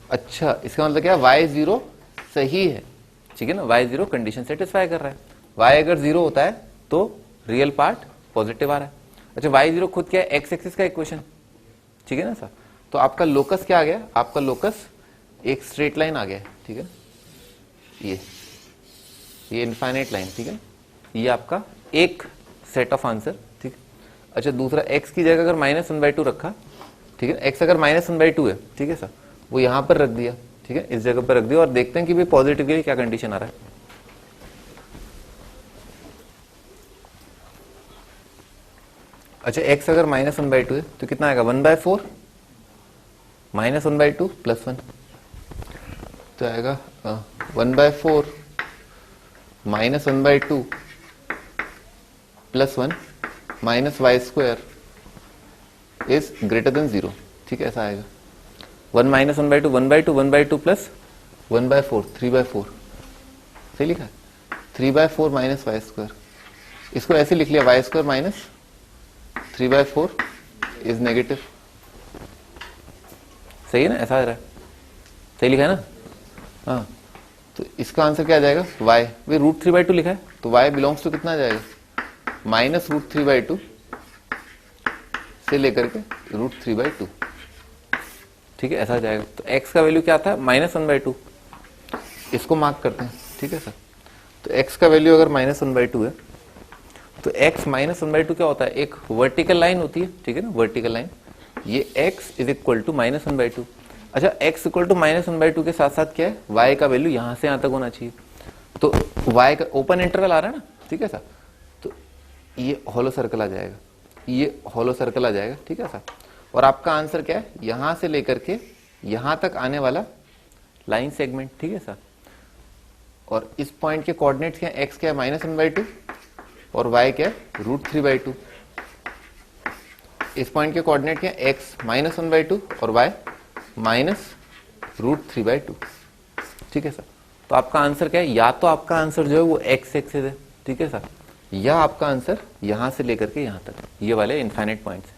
अच्छा, इसका मतलब क्या है, y 0 सही है, ठीक है ना, y 0 कंडीशन सेटिस्फाई कर रहा है। y अगर 0 होता है तो रियल पार्ट पॉजिटिव आ रहा है। अच्छा, y 0 खुद क्या है, x एक्सिस का इक्वेशन, ठीक है ना सर। तो आपका लोकस क्या आ गया, आपका लोकस एक स्ट्रेट लाइन आ गया, ठीक है, ये इनफाइनाइट लाइन, ठीक है। ये आपका एक सेट ऑफ आंसर, ठीक है। अच्छा, दूसरा x की जगह अगर -1/2 रखा, ठीक है, x अगर -1/2 है, ठीक है सर, वो यहां पर रख दिया, ठीक है, इस जगह पर रख दिया, और देखते हैं कि भाई पॉजिटिव के लिए क्या कंडीशन आ रहा है। अच्छा, x अगर -1/2 है तो कितना आएगा, 1/4 -1/2 + 1, तो आएगा 1/4 -1/2 + 1 -y² इज ग्रेटर देन 0, ठीक है, ऐसा आएगा। 1 -1/2 1/2 1/2 + 1/4 3/4, सही लिखा है, 3/4 -y²। इसको ऐसे लिख लिया, y² - 3/4 इज नेगेटिव, सही है ना, ऐसा आ रहा है, सही लिखा है ना। हाँ, तो इसका आंसर क्या आ जाएगा, y, भाई √3/2 लिखा है, तो y बिलोंग्स टू कितना आ जाएगा, -√3/2 से लेकर के √3/2, ठीक है, ऐसा आ जाएगा। तो x का वैल्यू क्या था, -1/2, इसको मार्क करते हैं, ठीक है सर। तो x का वैल्यू अगर -1/2 है, तो x -1/2 क्या होता है, एक वर्टिकल लाइन होती है, ठीक है ना, वर्टिकल लाइन, ये x = -1/2। अच्छा, x = -1/2 के साथ साथ क्या है, y का वैल्यू यहां से यहां तक होना चाहिए, तो y का ओपन इंटरवल आ रहा है ना, ठीक है सर, तो ये हॉलो सर्कल आ जाएगा, ये हॉलो सर्कल आ जाएगा, ठीक है सर। और आपका आंसर क्या है, यहां से लेकर के यहां तक आने वाला लाइन सेगमेंट, ठीक है सर। और इस पॉइंट के कोऑर्डिनेट्स क्या है, x क्या है, -1/2 और y क्या है, √3/2। इस पॉइंट के कोऑर्डिनेट क्या है, x -1/2 और y -√3/2, ठीक है सर। तो आपका आंसर क्या है, या तो आपका आंसर जो है वो x एक्सिस है, ठीक है सर, या आपका आंसर यहां से लेकर के यहां तक, ये वाले इनफाइनाइट पॉइंट्स है।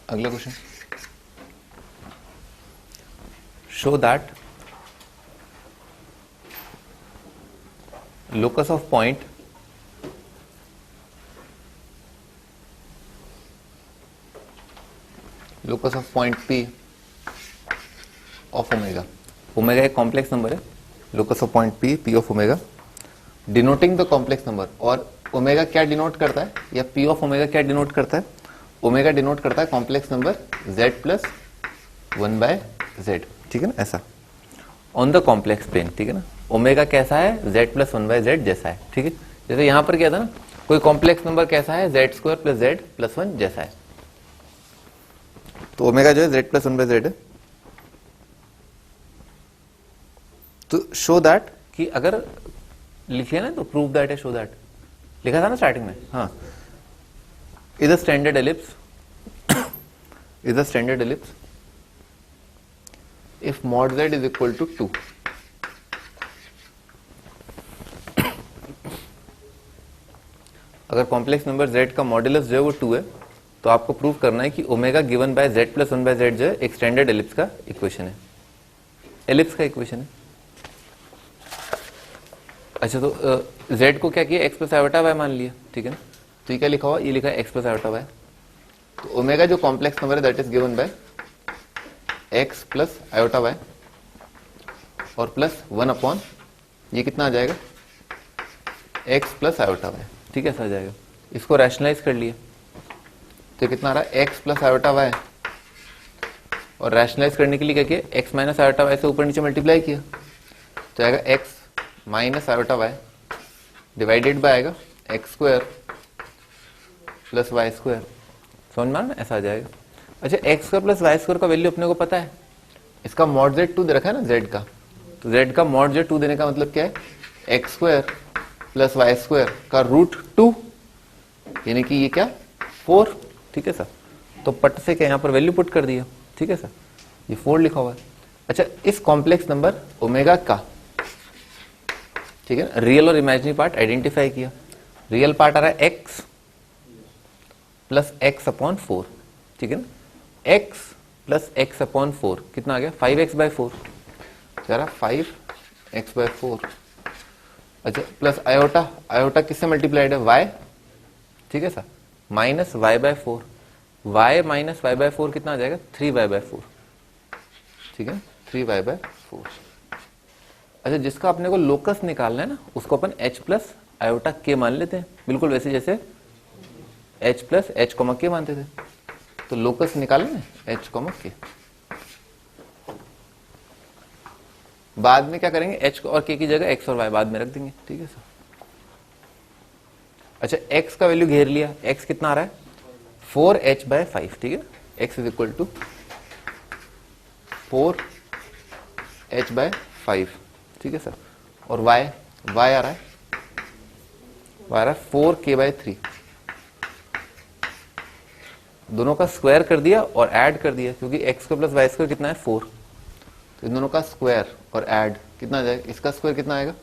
अगला question, show that locus of point P of omega, omega एक कॉम्प्लेक्स नंबर है, locus of point P of omega, denoting the complex number. और ओमेगा क्या डिनोट करता है, या P of omega क्या डिनोट करता है, ओमेगा डिनोट करता है कॉम्प्लेक्स नंबर z + 1/z, ठीक है ना, ऐसा ऑन द कॉम्प्लेक्स प्लेन, ठीक है ना। ओमेगा कैसा है, z + 1/z जैसा है, ठीक है। जैसे यहां पर क्या था ना, कोई कॉम्प्लेक्स नंबर कैसा है, z² + z + 1 जैसा है। तो ओमेगा जो है z प्लस 1/z है। तो शो दैट, कि अगर लिखिए ना तो प्रूव दैट है, शो दैट लिखा था ना स्टार्टिंग में। हाँ, is a standard ellipse is a standard ellipse if mod z is equal to 2. अगर कॉम्प्लेक्स नंबर z का मॉड्यूलस जो है वो 2 है, तो आपको प्रूव करना है कि omega given by z plus 1/z जो है एक स्टैंडर्ड एलिप्स का इक्वेशन है, एलिप्स का इक्वेशन है। अच्छा, तो z को क्या किया, x प्लस आयोटा y मान लिया, ठीक है ना। तो ये क्या लिखा हुआ, ये लिखा है x प्लस आयोटा y। तो ओमेगा जो कॉम्प्लेक्स नंबर है that is given by x plus iota y और प्लस 1 अपॉन ये कितना आ जाएगा, x प्लस आयोटा y, ठीक है, ऐसा आ जाएगा। इसको रैशनलाइज कर लिए तो कितना आ रहा है, x प्लस आयोटा y, और रैशनलाइज करने के लिए क्या किया, x माइनस आयोटा y से ऊपर नीचे मल्टीप्लाई किया, तो आएगा x minus iota y divided by आएगा x square plus Y square. समझ में आ रहा ना, ऐसा आ जाएगा। अच्छा, x square plus Y square का वैल्यू अपने को पता है, इसका मॉड z 2 दे रखा है ना z का, तो z का मॉड जो 2 देने का मतलब क्या है, x square plus Y square का रूट 2, यानी कि ये क्या 4, ठीक है सर। तो पट से क्या यहाँ पर वैल्यू पुट कर दिया, ठीक है सर, ये 4 लिखा हुआ है। अच्छा, इस कॉम्प्लेक्स नंबर ओमेगा का, ठीक है, रियल और इमेजिनरी पार्ट आइडेंटिफाई किया। रियल पार्ट आ रहा है x प्लस एक्स अपॉन 4, ठीक है ना, x प्लस एक्स अपॉन 4 कितना आ गया, 5x/4, कह रहा 5x/4। अच्छा, प्लस आयोटा, आयोटा किससे मल्टीप्लाइड है, y, ठीक है sir, minus y/4, y minus y/4 कितना आ जाएगा, 3y/4, ठीक है, 3y/4। अच्छा, जिसका अपने को लोकस निकालना है ना, उसको अपन h प्लस आयोटा k मान लेते हैं, बिल्कुल वैसे जैसे h plus h comma k मानते थे। तो लोकस निकालना है h कॉमा k, बाद में क्या करेंगे, h और k की जगह x और y बाद में रख देंगे, ठीक है सर। अच्छा, x का वैल्यू घेर लिया, x कितना आ रहा है, 4h/5, ठीक है, x is equal to 4h/5, ठीक है सर। और y आ रहा है, y आ रहा है 4k/3, दोनों का स्क्वायर कर दिया और ऐड कर दिया, क्योंकि x का प्लस वाई स्क्वायर कितना है 4, तो इन दोनों का स्क्वायर और ऐड कितना आ जाएगा, इसका स्क्वायर कितना आएगा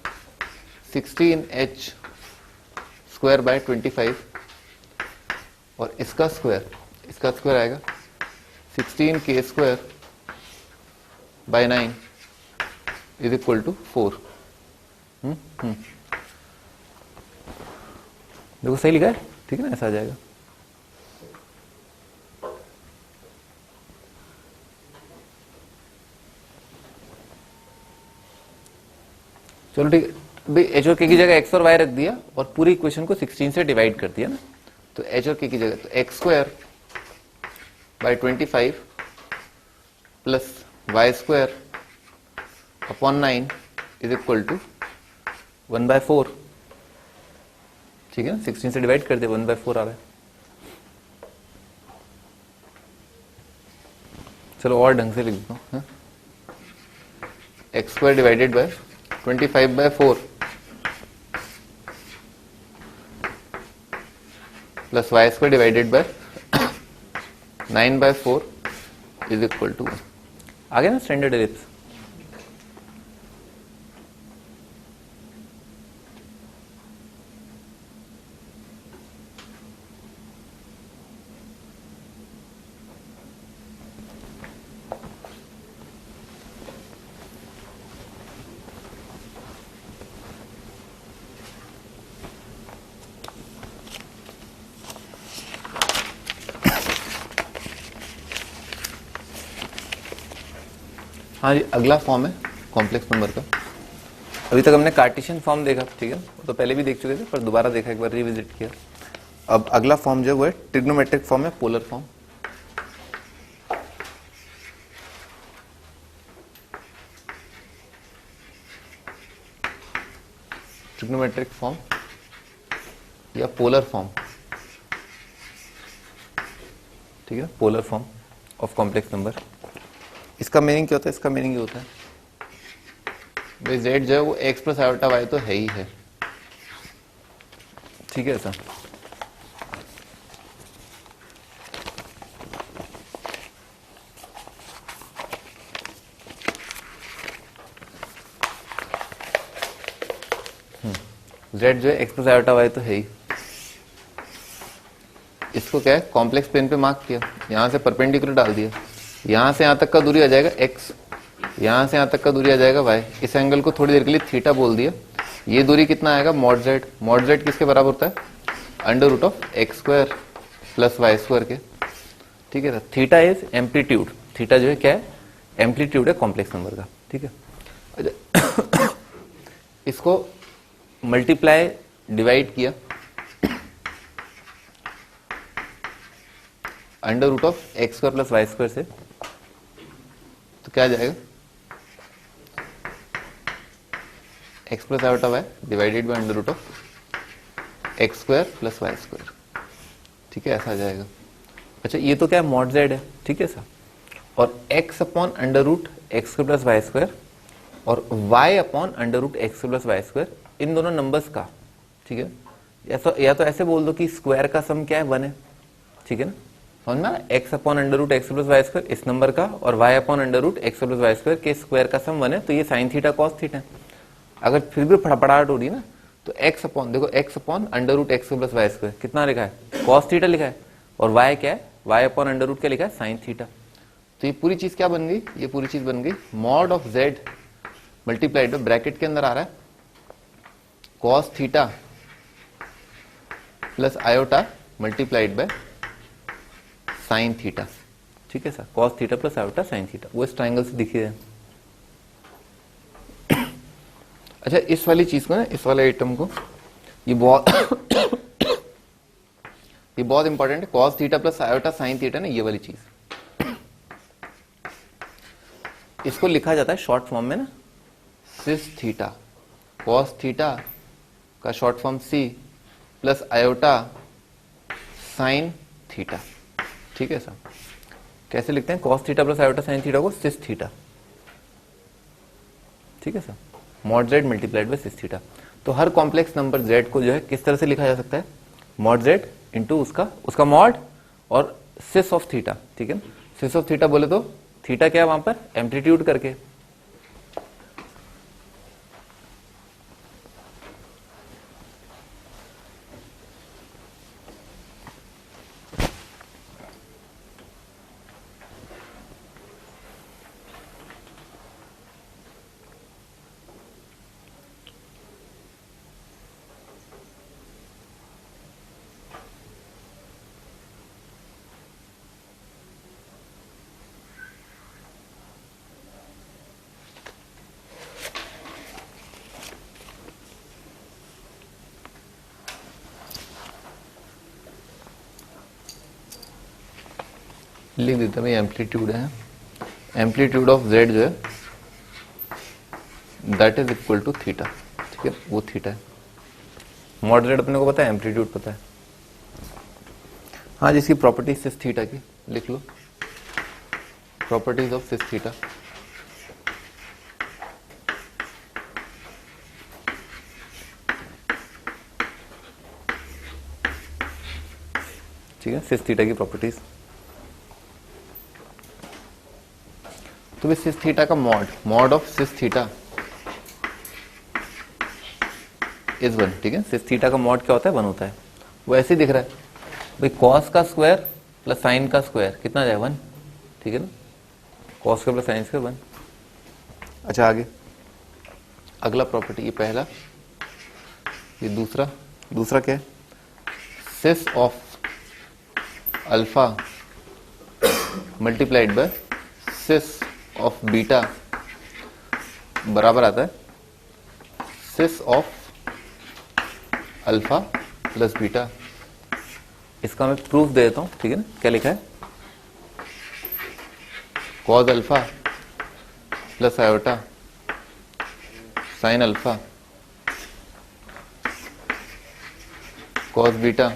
16h स्क्वायर बाय 25, और इसका स्क्वायर आएगा 16k square by 9 is equal to 4। देखो सही लिखा है, ठीक है ना, ऐसा आ जाएगा। चलो ठीक है भाई, एच और के की जगह एक्स और वाई रख दिया और पूरी इक्वेशन को 16 से डिवाइड कर दिया ना, तो एच और के की जगह तो x square by 25 plus Y square upon 9 is equal to 1/4, ठीक है ना, 16 से डिवाइड कर दिया, 1/4 आ रहा है। चलो और ढंग से लिख देता हूँ, x square divided by 25/4 plus Y square divided by 9/4 is equal to 1। आ गया ना स्टैंडर्ड एलिप्स। हाँ जी, अगला फॉर्म है कॉम्प्लेक्स नंबर का। अभी तक हमने कार्टेशियन फॉर्म देखा, ठीक है, वो तो पहले भी देख चुके थे, पर दोबारा देखा, एक बार रिविजिट किया। अब अगला फॉर्म जो है ट्रिग्नोमेट्रिक फॉर्म है, पोलर फॉर्म। ट्रिग्नोमेट्रिक फॉर्म या पोलर फॉर्म, ठीक है, polar form. Of complex number. इसका मीनिंग क्या होता है? इसका मीनिंग ये होता है भाई z जो है वो x प्लस आयोटा y तो है ही है, ठीक है ऐसा। z जो है x प्लस आयोटा y तो है ही। इसको क्या है, कॉम्प्लेक्स प्लेन पे मार्क किया, यहां से परपेंडिकुलर डाल दिया, यहां से यहां तक का दूरी आ जाएगा x, यहां से यहां तक का दूरी आ जाएगा y। इस एंगल को थोड़ी देर के लिए थीटा बोल दिया। ये दूरी कितना आएगा? Mod z। मॉड z किसके बराबर होता है? Under root of x square plus Y square के, ठीक है। थीटा इज एम्पलीट्यूड, थीटा जो है क्या है? एम्पलीट्यूड है कॉम्प्लेक्स नंबर का, ठीक है। अच्छा, इसको मल्टीप्लाई डिवाइड किया under root of x square plus Y square से, तो क्या आ जाएगा? X plus iota y divided by under root of x square plus Y square, ठीक है, ऐसा आ जाएगा। अच्छा ये तो क्या है? मॉड जेड है, ठीक है सर। और x upon under root X square plus Y square और y upon under root x plus Y square, इन दोनों नंबर्स का, ठीक है। या तो ऐसे बोल दो कि स्क्वायर का सम क्या है? 1 है, ठीक है ना। समझ में आ? X upon under root x plus Y square इस नंबर का और Y upon under root x plus Y square के स्क्वायर का सम 1 है, तो ये साइन थीटा कॉस थीटा है। अगर फिर भी फड़फड़ाहट हो रही है ना, तो एक्स अपॉन, देखो x upon under root x plus Y square कितना लिखा है? कॉस थीटा लिखा है। और वाई क्या है? वाई अपॉन अंडर रूट क्या लिखा है? Sine theta. तो ये पूरी चीज क्या बन गई? ये पूरी चीज बन गई mod of z multiplied bye, bracket के अंदर आ रहा है cos theta plus iota multiplied by sign theta, ठीक है sir. Cos theta plus iota sine theta, वो इस ट्रायंगल से दिखी है। अच्छा, इस वाली चीज को ना, इस वाले आइटम को, ये बहुत इंपॉर्टेंट है। Cos theta plus iota sine theta ना, ये वाली चीज, इसको लिखा जाता है शॉर्ट फॉर्म में ना सिस थीटा। कॉस थीटा का short form c plus iota sine theta, ठीक है सर। कैसे लिखते हैं? Cos theta plus iota sine theta को सिस थीटा, ठीक है sir. Mod z multiplied by cis theta. तो हर कॉम्प्लेक्स नंबर जेड को जो है किस तरह से लिखा जा सकता है? मॉड जेड इंटू उसका मॉड और सिस ऑफ थीटा, ठीक है ना। सिस ऑफ थीटा बोले तो थीटा क्या है वहां पर? एम्पलीट्यूड करके, लिख देता हूँ, एम्पलीट्यूड है। एम्पलीट्यूड ऑफ z जो है that is equal to theta, ठीक है, वो थीटा है। मॉड जेड अपने को पता है, एम्पलीट्यूड पता है। हाँ, जिसकी प्रॉपर्टी सिस थीटा की लिख लो, प्रॉपर्टीज ऑफ सिस थीटा। ठीक है, सिस थीटा की प्रॉपर्टीज। तो सिस थीटा का mod of cis theta is 1, ठीक है। सिस थीटा का मॉड क्या होता है? 1 होता है। वो ऐसे ही दिख रहा है भाई, कॉस का स्क्वायर प्लस साइन का स्क्वायर कितना आ जाए? 1, ठीक है ना। कॉस का प्लस साइन का 1। अच्छा, आगे अगला प्रॉपर्टी, ये पहला, ये दूसरा क्या है? Cis of alpha multiplied by cis of beta बराबर आता है cis of alpha plus beta. इसका मैं प्रूफ दे देता हूं, ठीक है ना। क्या लिखा है? Cause alpha plus iota sign alpha cos beta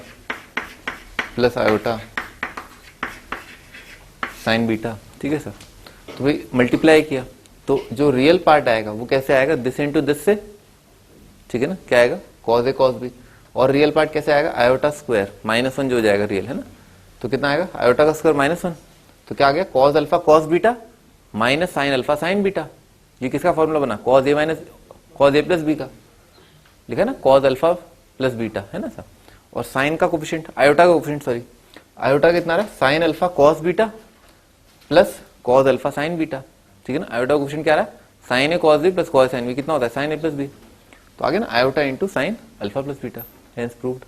plus iota sine beta, ठीक है सर। तो भाई मल्टीप्लाई किया तो जो रियल पार्ट आएगा वो कैसे आएगा, दिस इंटू दिस से, ठीक है ना, क्या आएगा कॉस ए कॉस बी। और रियल पार्ट कैसे आएगा, आयोटा स्क्वायर -1 जो हो जाएगा रियल, है ना। तो कितना आएगा, आयोटा का स्क्वायर -1, तो क्या आ गया cos alpha cos beta minus sine alpha sine beta. ये किसका फॉर्मूला बना, कॉस ए प्लस बी का लिखा ना, कॉस अल्फा प्लस बीटा, है ना सर। और साइन का कोफिशिएंट, आयोटा का कोफिशिएंट सॉरी, आयोटा कितना रहा, sine alpha cos beta plus cos alpha sine beta, ठीक है ना। आयोटा का कोफिशिएंट क्या रहा है, sine A cos B plus cos sine B, कितना होता है साइन ए प्लस बी। तो आगे ना iota into sine alpha plus beta, hence proved.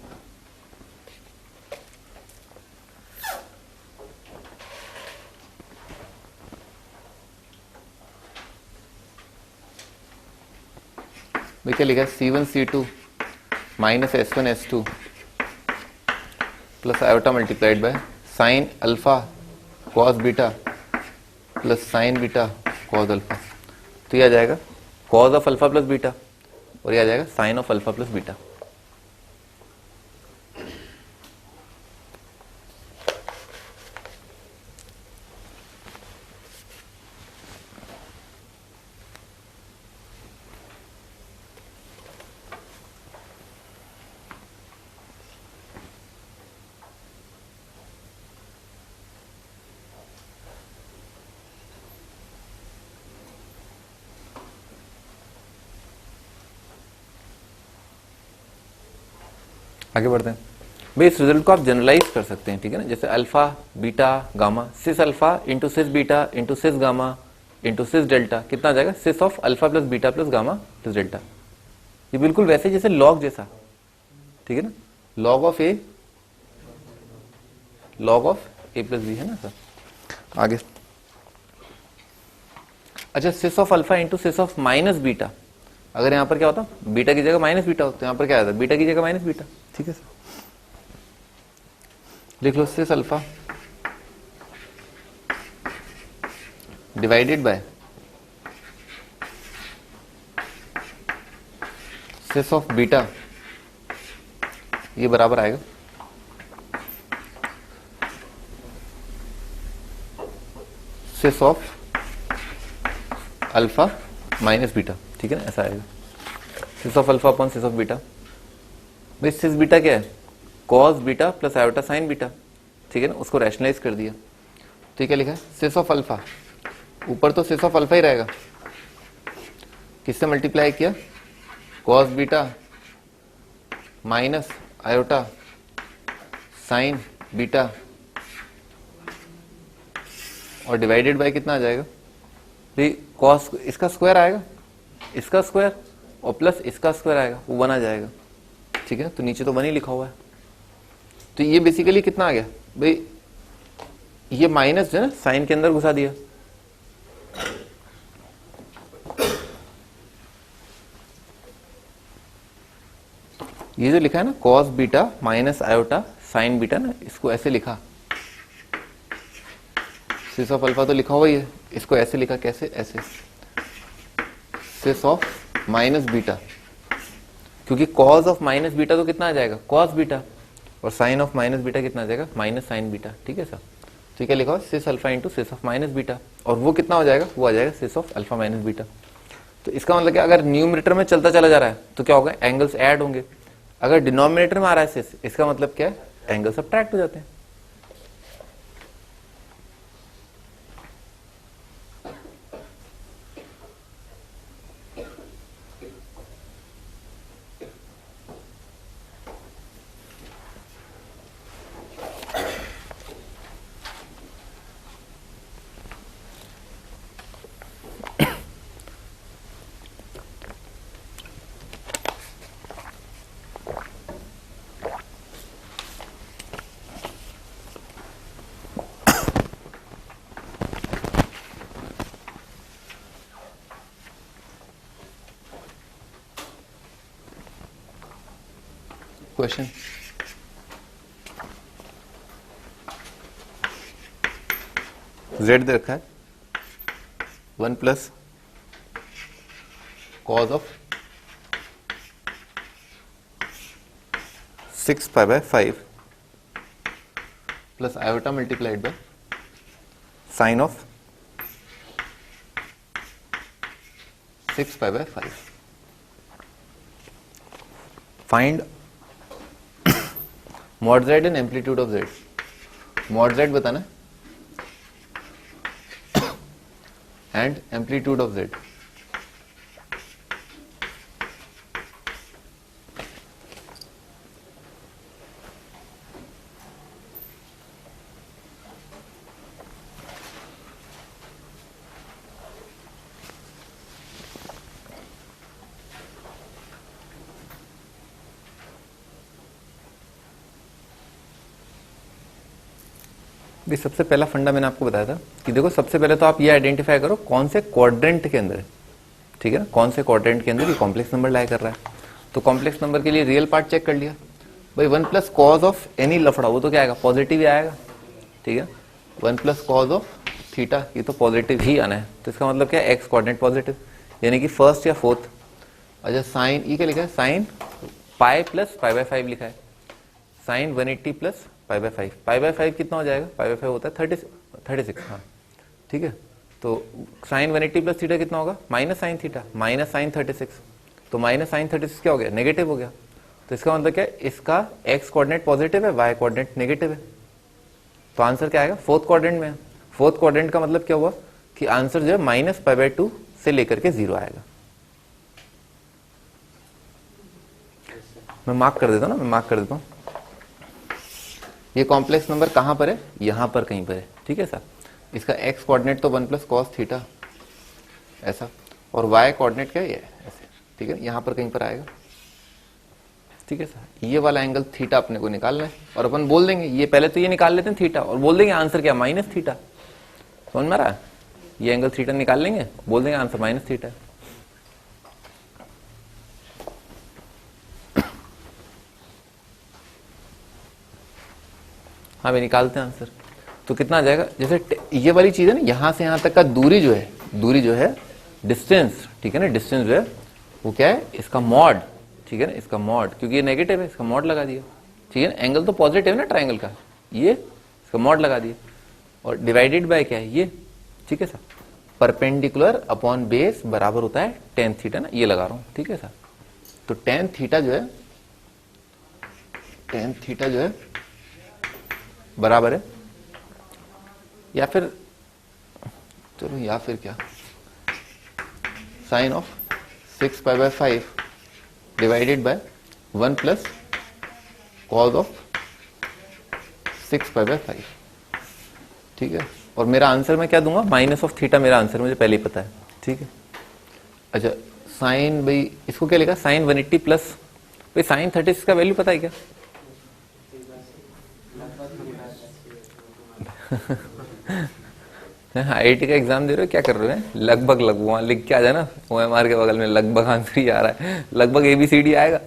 भाई क्या लिखा है, C1 C2 minus S1 S2 plus iota multiplied by sine alpha cos beta plus sine beta cos alpha. तो ये आ जाएगा cos of alpha plus beta और ये आ जाएगा sine of alpha plus beta. आगे बढ़ते हैं भाई, इस रिजल्ट को आप जनरलाइज कर सकते हैं, ठीक है ना। जैसे alpha beta gamma cis alpha into cis beta into cis gamma into cis delta, कितना आ जाएगा cis of alpha plus beta plus gamma plus delta. ये बिल्कुल वैसे जैसे लॉग जैसा, ठीक है ना, log of A plus B, है ना सर। आगे अच्छा, cis of alpha into cis of minus beta, अगर यहां पर क्या होता बीटा की जगह माइनस बीटा होता, यहां पर क्या आता बीटा की जगह माइनस बीटा, ठीक है सर। लिख लो cis alpha divided by cis of beta, ये बराबर आएगा cis of alpha minus beta, ठीक है ना, ऐसा आएगा cis of alpha upon cis of beta. भाई सिस बीटा क्या है, cos beta plus iota sine beta, ठीक है ना, उसको रैशनलाइज कर दिया। तो ये क्या लिखा है, सिस ऑफ अल्फा, ऊपर तो सिस ऑफ अल्फा ही रहेगा, किससे मल्टीप्लाई किया, cos beta minus iota sine beta और डिवाइडेड बाय कितना आ जाएगा, भाई कॉस इसका स्क्वायर आएगा, इसका स्क्वायर और प्लस इसका स्क्वायर आएगा, वो 1 आ जाएगा, ठीक है। तो नीचे तो 1 ही लिखा हुआ है। तो ये बेसिकली कितना आ गया भाई, ये माइनस जो है ना साइन के अंदर घुसा दिया, ये जो लिखा है ना cos beta minus iota sine beta ना, इसको ऐसे लिखा, सिस ऑफ अल्फा तो लिखा हुआ ही है, इसको ऐसे लिखा, कैसे, ऐसे सिस ऑफ माइनस बीटा, क्योंकि कॉस ऑफ माइनस बीटा तो कितना आ जाएगा कॉस बीटा और साइन ऑफ माइनस बीटा कितना आ जाएगा माइनस साइन बीटा, ठीक है सर। तो क्या लिखा हुआ cis alpha into cis of minus beta, और वो कितना हो जाएगा, वो आ जाएगा cis of alpha minus beta. तो इसका मतलब क्या, अगर न्यूमरेटर में चलता चला जा रहा है तो क्या होगा, एंगल्स ऐड होंगे। अगर डिनोमिनेटर में आ रहा है सिस, इसका मतलब क्या है, एंगल सब्ट्रैक्ट हो जाते हैं। क्वेश्चन, जेड दे रखा है 1 plus cos of 6 pi by 5 plus iota multiplied by sign of 6 pi by 5। Find mod Z and amplitude of Z. Mod Z बताना एंड एम्पलीट्यूड ऑफ जेड। भी सबसे पहला फंडा मैंने आपको बताया था कि देखो सबसे पहले तो आप ये आइडेंटिफाई करो कौन से क्वाड्रेंट के अंदर है, ठीक है ना, कौन से क्वाड्रेंट के अंदर ये कॉम्प्लेक्स नंबर लाया कर रहा है। तो कॉम्प्लेक्स नंबर के लिए रियल पार्ट चेक कर लिया भाई, 1 प्लस कॉज ऑफ एनी लफड़ा, वो तो क्या आएगा, पॉजिटिव ही आएगा, ठीक है। 1 प्लस कॉज ऑफ थीटा, ये तो पॉजिटिव ही आना है, तो इसका मतलब क्या है, एक्स क्वाड्रेंट पॉजिटिव, यानी कि फर्स्ट या फोर्थ। अच्छा साइन ई क्या लिखा है, sine pi plus pi by 5 लिखा है, sine 180 plus pi by 5। Pi by 5 कितना हो जाएगा, पाई बाय 5 होता है 36, हाँ ठीक है। तो साइन 180 प्लस थीटा कितना होगा, minus sine theta, minus sine 36। तो माइनस साइन 36 क्या हो गया, नेगेटिव हो गया। तो इसका मतलब क्या है, इसका एक्स कोऑर्डिनेट पॉजिटिव है, वाई कोऑर्डिनेट नेगेटिव है। तो आंसर क्या आएगा, फोर्थ क्वाड्रेंट में है। फोर्थ क्वाड्रेंट का मतलब क्या हुआ कि आंसर जो है माइनस पाई बाय 2 से लेकर के 0 आएगा। मैं मार्क कर देता हूं ना, मैं मार्क कर देता हूं। ये कॉम्प्लेक्स नंबर कहां पर है, यहां पर कहीं पर है, ठीक है सर। इसका एक्स कोऑर्डिनेट तो 1 प्लस कॉस थीटा ऐसा, और वाई कोऑर्डिनेट क्या है ये ऐसे, ठीक है, यहां पर कहीं पर आएगा, ठीक है सर। ये वाला एंगल थीटा अपने को निकालना है, और अपन बोल देंगे ये पहले तो ये निकाल लेते हैं थीटा, और बोल देंगे आंसर क्या, माइनस थीटा। समझ में आ रहा है, ये एंगल थीटा निकाल लेंगे, बोल देंगे आंसर माइनस थीटा। हाँ भाई निकालते हैं आंसर। तो कितना आ जाएगा, जैसे ये वाली चीज है ना, यहां से यहां तक का दूरी जो है डिस्टेंस, ठीक है ना, डिस्टेंस जो है वो क्या है, इसका मॉड, ठीक है ना, इसका मॉड, क्योंकि ये नेगेटिव है, इसका मॉड लगा दिया, ठीक है ना। एंगल तो पॉजिटिव है ना ट्राइंगल का, ये इसका मॉड लगा दिया, और डिवाइडेड बाय क्या है ये, ठीक है सर, परपेंडिकुलर अपॉन बेस बराबर होता है टेन थीटा ना, ये लगा रहा हूं, ठीक है सर। तो टेन थीटा जो है बराबर है, या फिर चलो या फिर क्या, sine of 6 pi by 5 divided by 1 plus cos of 6 pi by 5, ठीक है। और मेरा आंसर मैं क्या दूंगा, माइनस ऑफ थीटा, मेरा आंसर मुझे पहले ही पता है, ठीक है। अच्छा साइन भाई इसको क्या लिखा, साइन 180 प्लस, भाई साइन 36 का वैल्यू पता है क्या आईआईटी का एग्जाम दे रहे हो, क्या कर रहे हो, लगभग वहां लिख के आ जाना, OMR के बगल में लगभग आंसर ही आ रहा है, लगभग ABCD आएगा।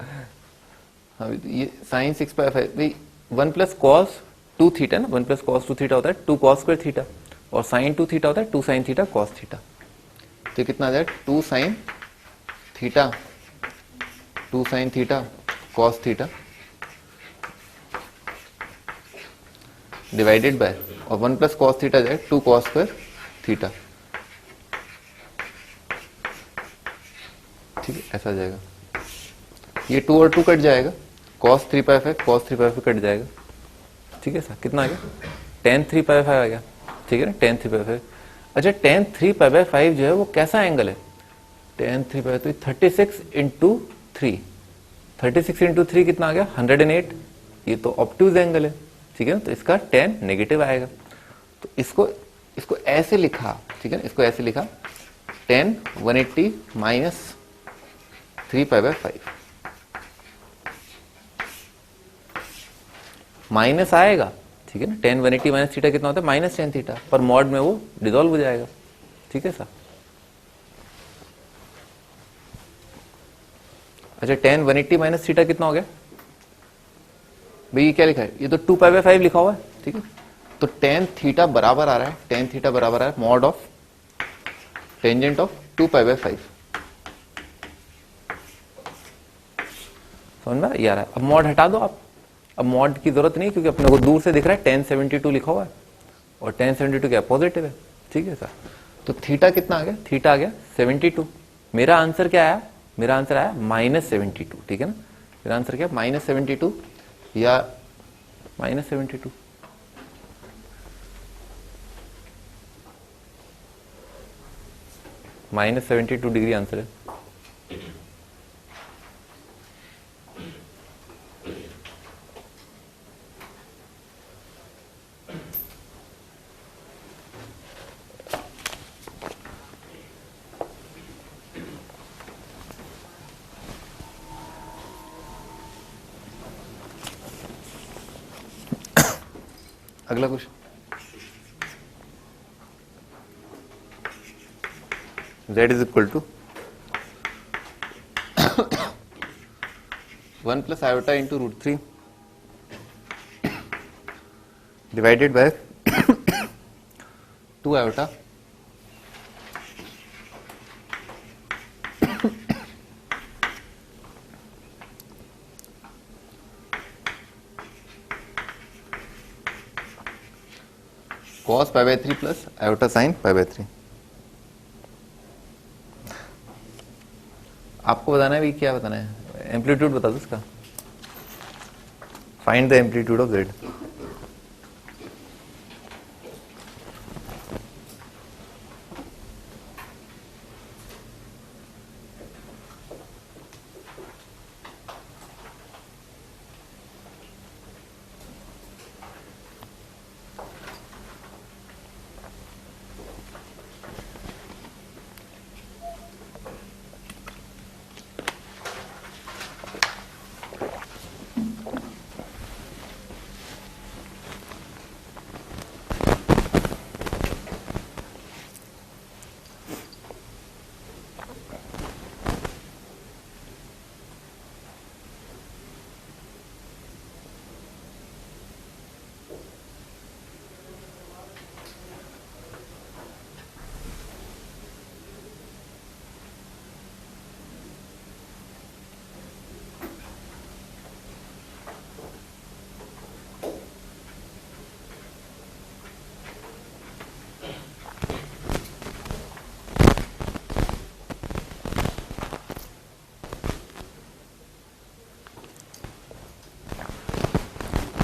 हाँ ये साइन 6 पाई 5 भाई 1 प्लस कॉस 2 थीटा ना, 1 प्लस कॉस 2 थीटा होता है 2 कॉस स्क्वायर थीटा, और साइन 2 थीटा होता है 2 साइन थीटा कॉस थीटा। तो कितना आ जाएगा, 2 sine theta cos theta divided by, और 1 प्लस कॉस थीटा जाए 2 कॉस स्क्वायर थीटा, ठीक है, ऐसा जाएगा। ये 2 और 2 कट जाएगा, cos 3 पाई 5 कट जाएगा, ठीक है सर। कितना आ गया, tan 3 पाई 5 आ गया, ठीक है ना, tan 3 पाई 5। अच्छा tan 3 पाई बाय 5 जो है वो कैसा एंगल है, tan 3 पाई, तो 36 इंटू 3, 36 इंटू 3 कितना आ गया, 108। ये तो ऑब्ट्यूज एंगल है, ठीक है ना, तो इसका tan नेगेटिव आएगा। तो इसको ऐसे लिखा, ठीक है ना, इसको ऐसे लिखा, tan 180 minus 3 pi by 5, minus आएगा, ठीक है ना, tan 180 माइनस थीटा कितना होता है, माइनस tan थीटा, पर मॉड में वो डिसॉल्व हो जाएगा, ठीक है सर। अच्छा tan 180 माइनस थीटा कितना हो गया भाई, ये क्या लिखा है, ये तो 2 पाई बाय 5 लिखा हुआ है, ठीक है। तो tan थीटा बराबर आ रहा है, tan थीटा बराबर आ रहा है mod of tangent of 2 pi by 5, समझ में ये आ रहा है। अब मॉड हटा दो आप, अब मॉड की जरूरत नहीं, क्योंकि अपने को दूर से दिख रहा है tan 72 लिखा हुआ है, और tan 72 क्या पॉजिटिव है, ठीक है सर। तो थीटा कितना आ गया, थीटा आ गया 72। मेरा आंसर क्या आया, मेरा आंसर आया -72, ठीक है ना। मेरा आंसर क्या, -72 या -72, -72 डिग्री आंसर है। अगला question, z is equal to 1 plus iota into √3 divided by 2 iota cos π/3 plus iota sine π/3। आपको बताना है भी, क्या बताना है, एम्पलीट्यूड बता दो इसका, find the amplitude of z।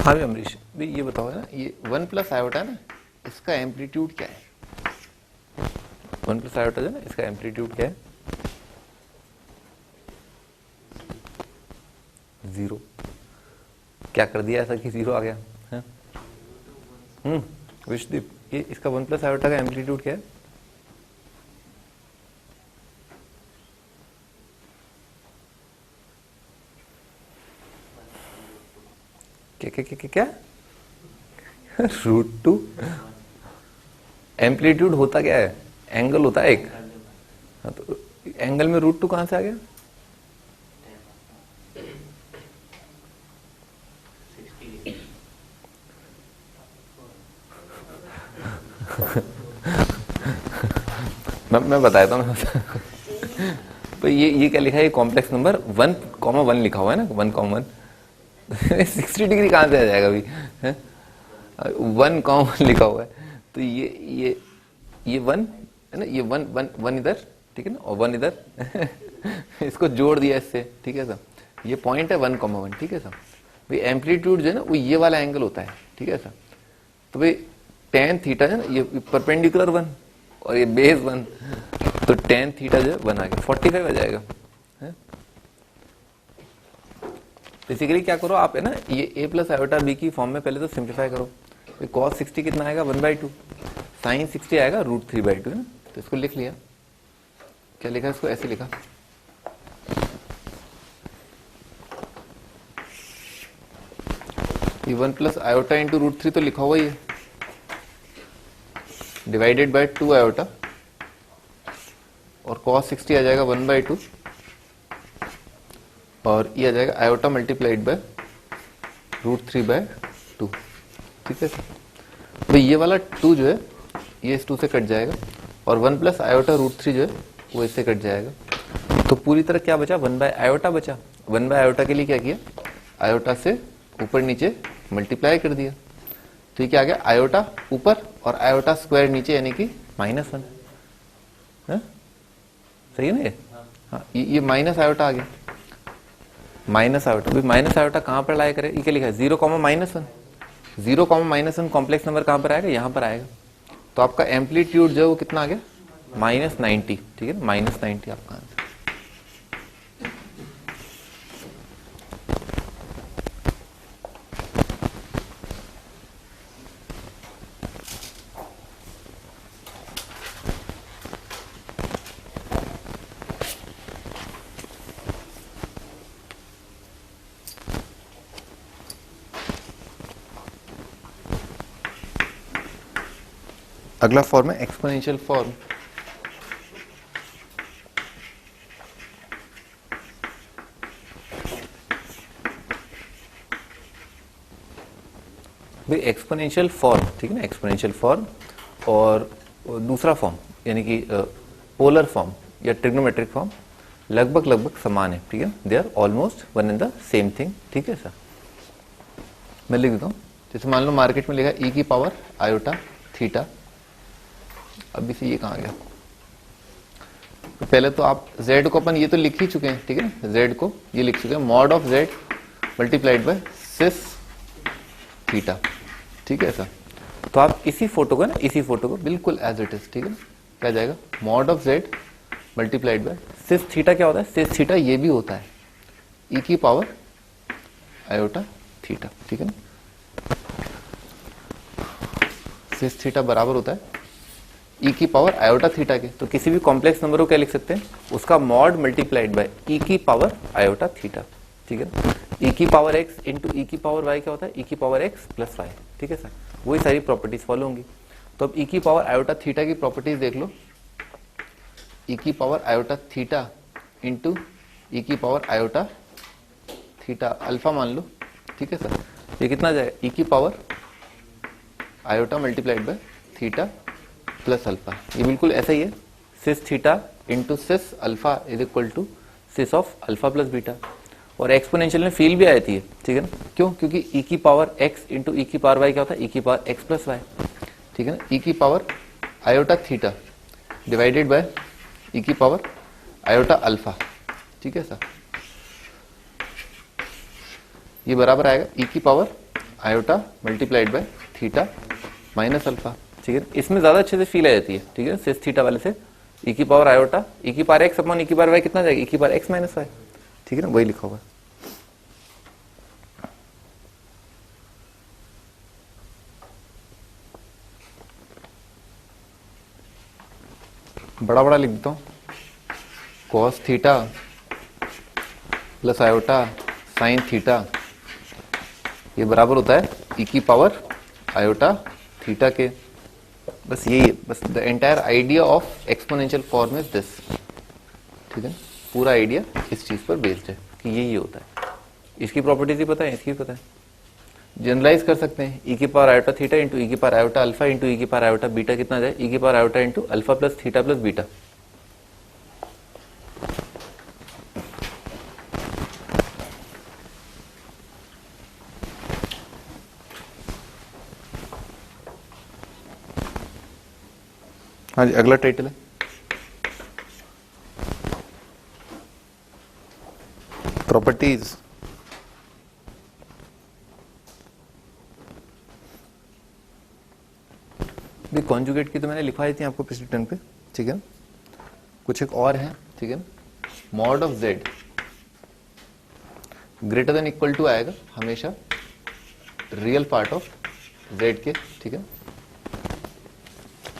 हाँ भी अमरीश भी ये बताओ ना, ये 1 प्लस आयोटा है ना, इसका एम्पलीट्यूड क्या है। 1 प्लस आयोटा जो है ना, इसका एम्पलीट्यूड क्या है, 0। क्या कर दिया ऐसा कि 0 आ गया है। विश्वदीप, ये इसका 1 प्लस आयोटा का एम्पलीट्यूड क्या है, क्या √2। एम्पलीट्यूड होता क्या है, एंगल होता है एक। हाँ, तो एंगल में √2 कहां से आ गया, मैं बताया था तो ये क्या लिखा है, ये कॉम्प्लेक्स नंबर 1,1 लिखा हुआ है ना, 1,1 60 डिग्री कहां से आ जाएगा अभी, 1,1 लिखा हुआ है। तो ये 1 है ना, ये 1 इधर, ठीक है ना, और 1 इधर इसको जोड़ दिया इससे, ठीक है सर। ये पॉइंट है 1,1, ठीक है सर। भाई एम्पलीट्यूड जो है ना, वो ये वाला एंगल होता है, ठीक है सर। तो भाई tan थीटा है ना, ये परपेंडिकुलर 1 और ये बेस 1, तो tan थीटा जो है 1 आ गया, 45 आ जाएगा। बेसिकली क्या करो आप, है ना, ये a प्लस आयोटा b की फॉर्म में पहले तो सिंप्लीफाई करो। cos 60 कितना आएगा, 1/2, sin 60 आएगा √3/2, है ना। तो इसको लिख लिया, क्या लिखा, इसको ऐसे लिखा, ये 1 प्लस आयोटा इंटू √3 तो लिखा हुआ ही है, डिवाइडेड बाय 2 आयोटा, और cos 60 आ जाएगा 1/2, और ये आ जाएगा आयोटा मल्टीप्लाइड बाय √3/2, ठीक है। तो ये वाला 2 जो है ये इस 2 से कट जाएगा, और 1 प्लस आयोटा √3 जो है वो इससे कट जाएगा। तो पूरी तरह क्या बचा, 1/आयोटा बचा। 1/आयोटा के लिए क्या किया, आयोटा से ऊपर नीचे मल्टीप्लाई कर दिया, तो ये क्या आ गया, आयोटा ऊपर और आयोटा स्क्वायर नीचे, यानी कि -1 है। सही है ना ये? हाँ, ये माइनस आयोटा आ गया, माइनस आयोटा। भाई माइनस आयोटा कहां पर लाया करे, ये क्या लिखा है 0, -1। 0, -1 कॉम्प्लेक्स नंबर कहां पर आएगा, यहां पर आएगा। तो आपका एम्पलीट्यूड जो है वो कितना आ गया, -90। ठीक है, -90 आपका आंसर। अगला फॉर्म है एक्सपोनेंशियल फॉर्म। भाई एक्सपोनेंशियल फॉर्म, ठीक है ना, एक्सपोनेंशियल फॉर्म और दूसरा फॉर्म यानी कि पोलर फॉर्म या ट्रिग्नोमेट्रिक फॉर्म लगभग समान है। ठीक है, they are almost one and the same thing. ठीक है सर, मैं लिख देता हूँ। जैसे मान लो मार्केट में लिखा e की पावर आयोटा थीटा। अब इसे ये कहाँ गया, तो पहले तो आप z को अपन ये तो लिख ही चुके हैं। ठीक है, z को ये लिख चुके हैं, mod of z multiplied by cis theta. ठीक है सर, तो आप इसी फोटो को ना, इसी फोटो को बिल्कुल एज इट इज, ठीक है ना, क्या जाएगा, mod of z multiplied by cis theta. क्या होता है सिस थीटा, ये भी होता है e की पावर आयोटा थीटा। ठीक है ना, सिस थीटा बराबर होता है e की पावर आयोटा थीटा के। तो किसी भी कॉम्प्लेक्स नंबर को क्या लिख सकते हैं, उसका मॉड मल्टीप्लाइड बाय e की पावर आयोटा थीटा। ठीक है, e की पावर x इंटू e की पावर y क्या होता है, e की पावर x प्लस y। ठीक है सर, वही सारी प्रॉपर्टीज फॉलो होंगी। तो अब e की पावर आयोटा थीटा की प्रॉपर्टीज देख लो, e की power iota theta into e की पावर आयोटा थीटा अल्फा मान लो। ठीक है सर, ये कितना जाएगा, e की power iota multiplied by theta plus alpha. ये बिल्कुल ऐसा ही है, cis theta into cis alpha is equal to cis of alpha plus beta. और एक्सपोनेंशियल में फील भी आ जाती है। ठीक है ना, क्यों, क्योंकि e की पावर x इंटू ई की पावर y क्या होता है, e की पावर x प्लस y। ठीक है ना, e की power iota theta divided by e की पावर आयोटा अल्फा। ठीक है सर, ये बराबर आएगा e की power iota multiplied by theta minus alpha. ठीक है, इसमें ज्यादा अच्छे से फील आ जाती है। ठीक है, सिस थीटा वाले से e की पावर आयोटा e की पावर x अपॉन e की पावर y कितना जाएगा, e की पावर x माइनस y। ठीक है ना, वही लिखा होगा। बड़ा बड़ा लिख देता हूं, cos theta plus iota sine theta, ये बराबर होता है e की पावर आयोटा थीटा के। बस यही है, बस the entire idea of exponential form is this. ठीक है, पूरा आइडिया इस चीज पर बेस्ड है कि यही होता है। इसकी प्रॉपर्टीज ही पता है, इसकी पता है, जनरलाइज कर सकते हैं। e की पावर आयोटा थीटा इंटू ई की पावर आयोटा अल्फा इंटू ई की पावर आयोटा बीटा कितना जाए, e की power iota into alpha plus theta plus beta. हाँ जी, अगला टाइटल है प्रॉपर्टीज। भी कॉन्जुगेट की तो मैंने लिखवाई थी आपको पिछले टर्न पे। ठीक है, कुछ एक और है। ठीक है, mod of z greater than equal to आएगा हमेशा रियल पार्ट ऑफ z के। ठीक है,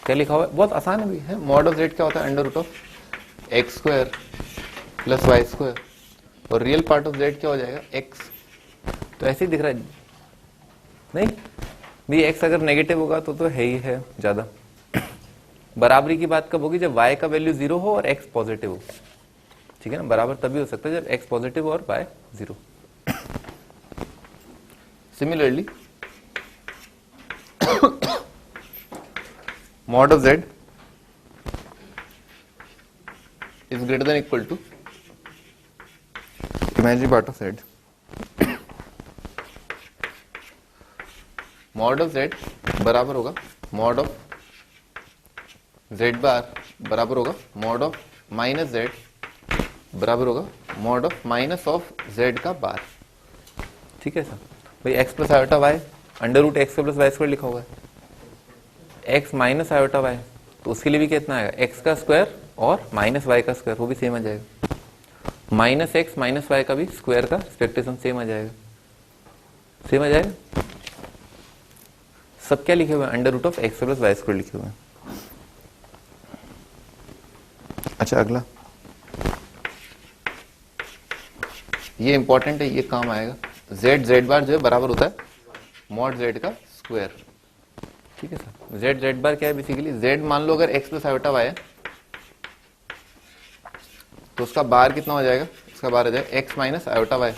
क्या लिखा हुआ है, बहुत आसान है भी है। मॉड ऑफ z क्या होता है, under root of x square plus Y square, और रियल पार्ट ऑफ z क्या हो जाएगा, x। तो ऐसे ही दिख रहा है नहीं भी, x अगर नेगेटिव होगा तो है ही है ज्यादा। बराबरी की बात कब होगी, जब y का वैल्यू 0 हो और x पॉजिटिव हो। ठीक है ना, बराबर तभी हो सकता है जब x पॉजिटिव और y 0। Similarly mod of z is greater than equal to imaginary part of z, mod of Z बराबर होगा मॉड ऑफ जेड बार बराबर होगा मॉड ऑफ माइनस जेड बराबर होगा mod of minus of z का bar. ठीक है सर। भाई x plus iota y under root x plus Y square लिखा हुआ है, एक्स माइनस आयोटा वाई तो उसके लिए भी कितना आएगा एक्स का स्क्वायर और माइनस वाई का स्क्वायर, वो भी सेम आ जाएगा। माइनस एक्स माइनस वाई का भी स्क्वायर का एक्सपेक्टेशन सेम आ जाएगा, सेम आ जाएगा। सब क्या लिखे हुए हैं under root of x plus Y square लिखे हुए हैं। अच्छा अगला, ये इंपॉर्टेंट है, ये काम आएगा। जेड जेड बार जो है बराबर होता है मॉड जेड का स्क्वायर। ठीक है सर। जेड जेड बार क्या है बेसिकली, जेड मान लो अगर एक्स प्लस आयोटा वाई है तो उसका बार कितना हो जाएगा, उसका बार हो जाएगा एक्स माइनस आयोटा वाई,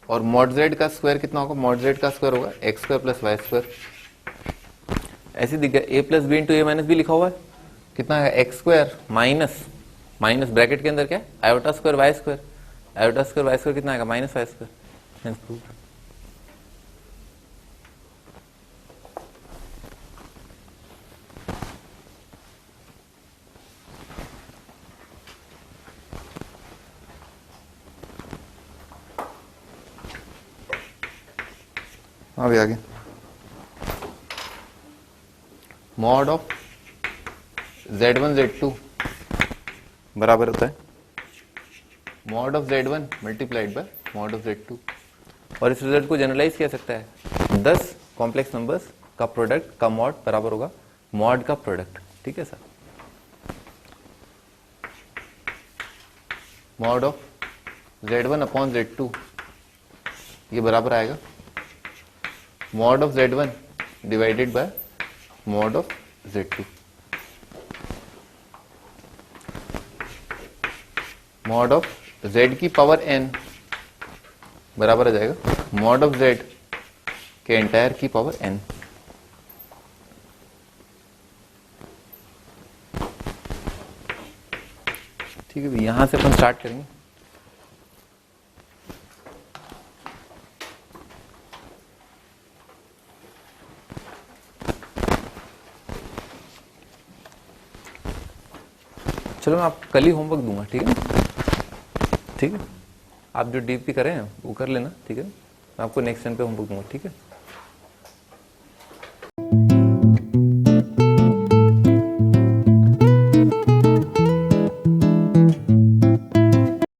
और मॉड जेड का स्क्वायर कितना होगा, मॉड जेड का स्क्वायर होगा x square plus Y square. ऐसे दिख गया a plus b into a minus b लिखा हुआ है, कितना है x square minus minus bracket के अंदर क्या है iota square y square, iota square y square कितना आएगा माइनस वाई स्क्वायर। हाँ भी आगे मॉड ऑफ z1 z2 बराबर होता है mod of z1 multiplied by mod of z2। और इस रिजल्ट को जनरलाइज किया सकता है 10 कॉम्प्लेक्स नंबर्स का प्रोडक्ट का मॉड बराबर होगा मॉड का प्रोडक्ट। ठीक है sir. Mod of z1 upon z2 ये बराबर आएगा mod of z1 divided by mod of z2। Mod of z की पावर n बराबर आ जाएगा मॉड ऑफ z के एंटायर की पावर n। ठीक है, यहां से अपन स्टार्ट करेंगे। चलो मैं आपको कल ही होमवर्क दूंगा, ठीक है। ठीक है, आप जो डीपी करें वो कर लेना, ठीक है। मैं आपको नेक्स्ट टाइम पे होमवर्क दूंगा, ठीक है।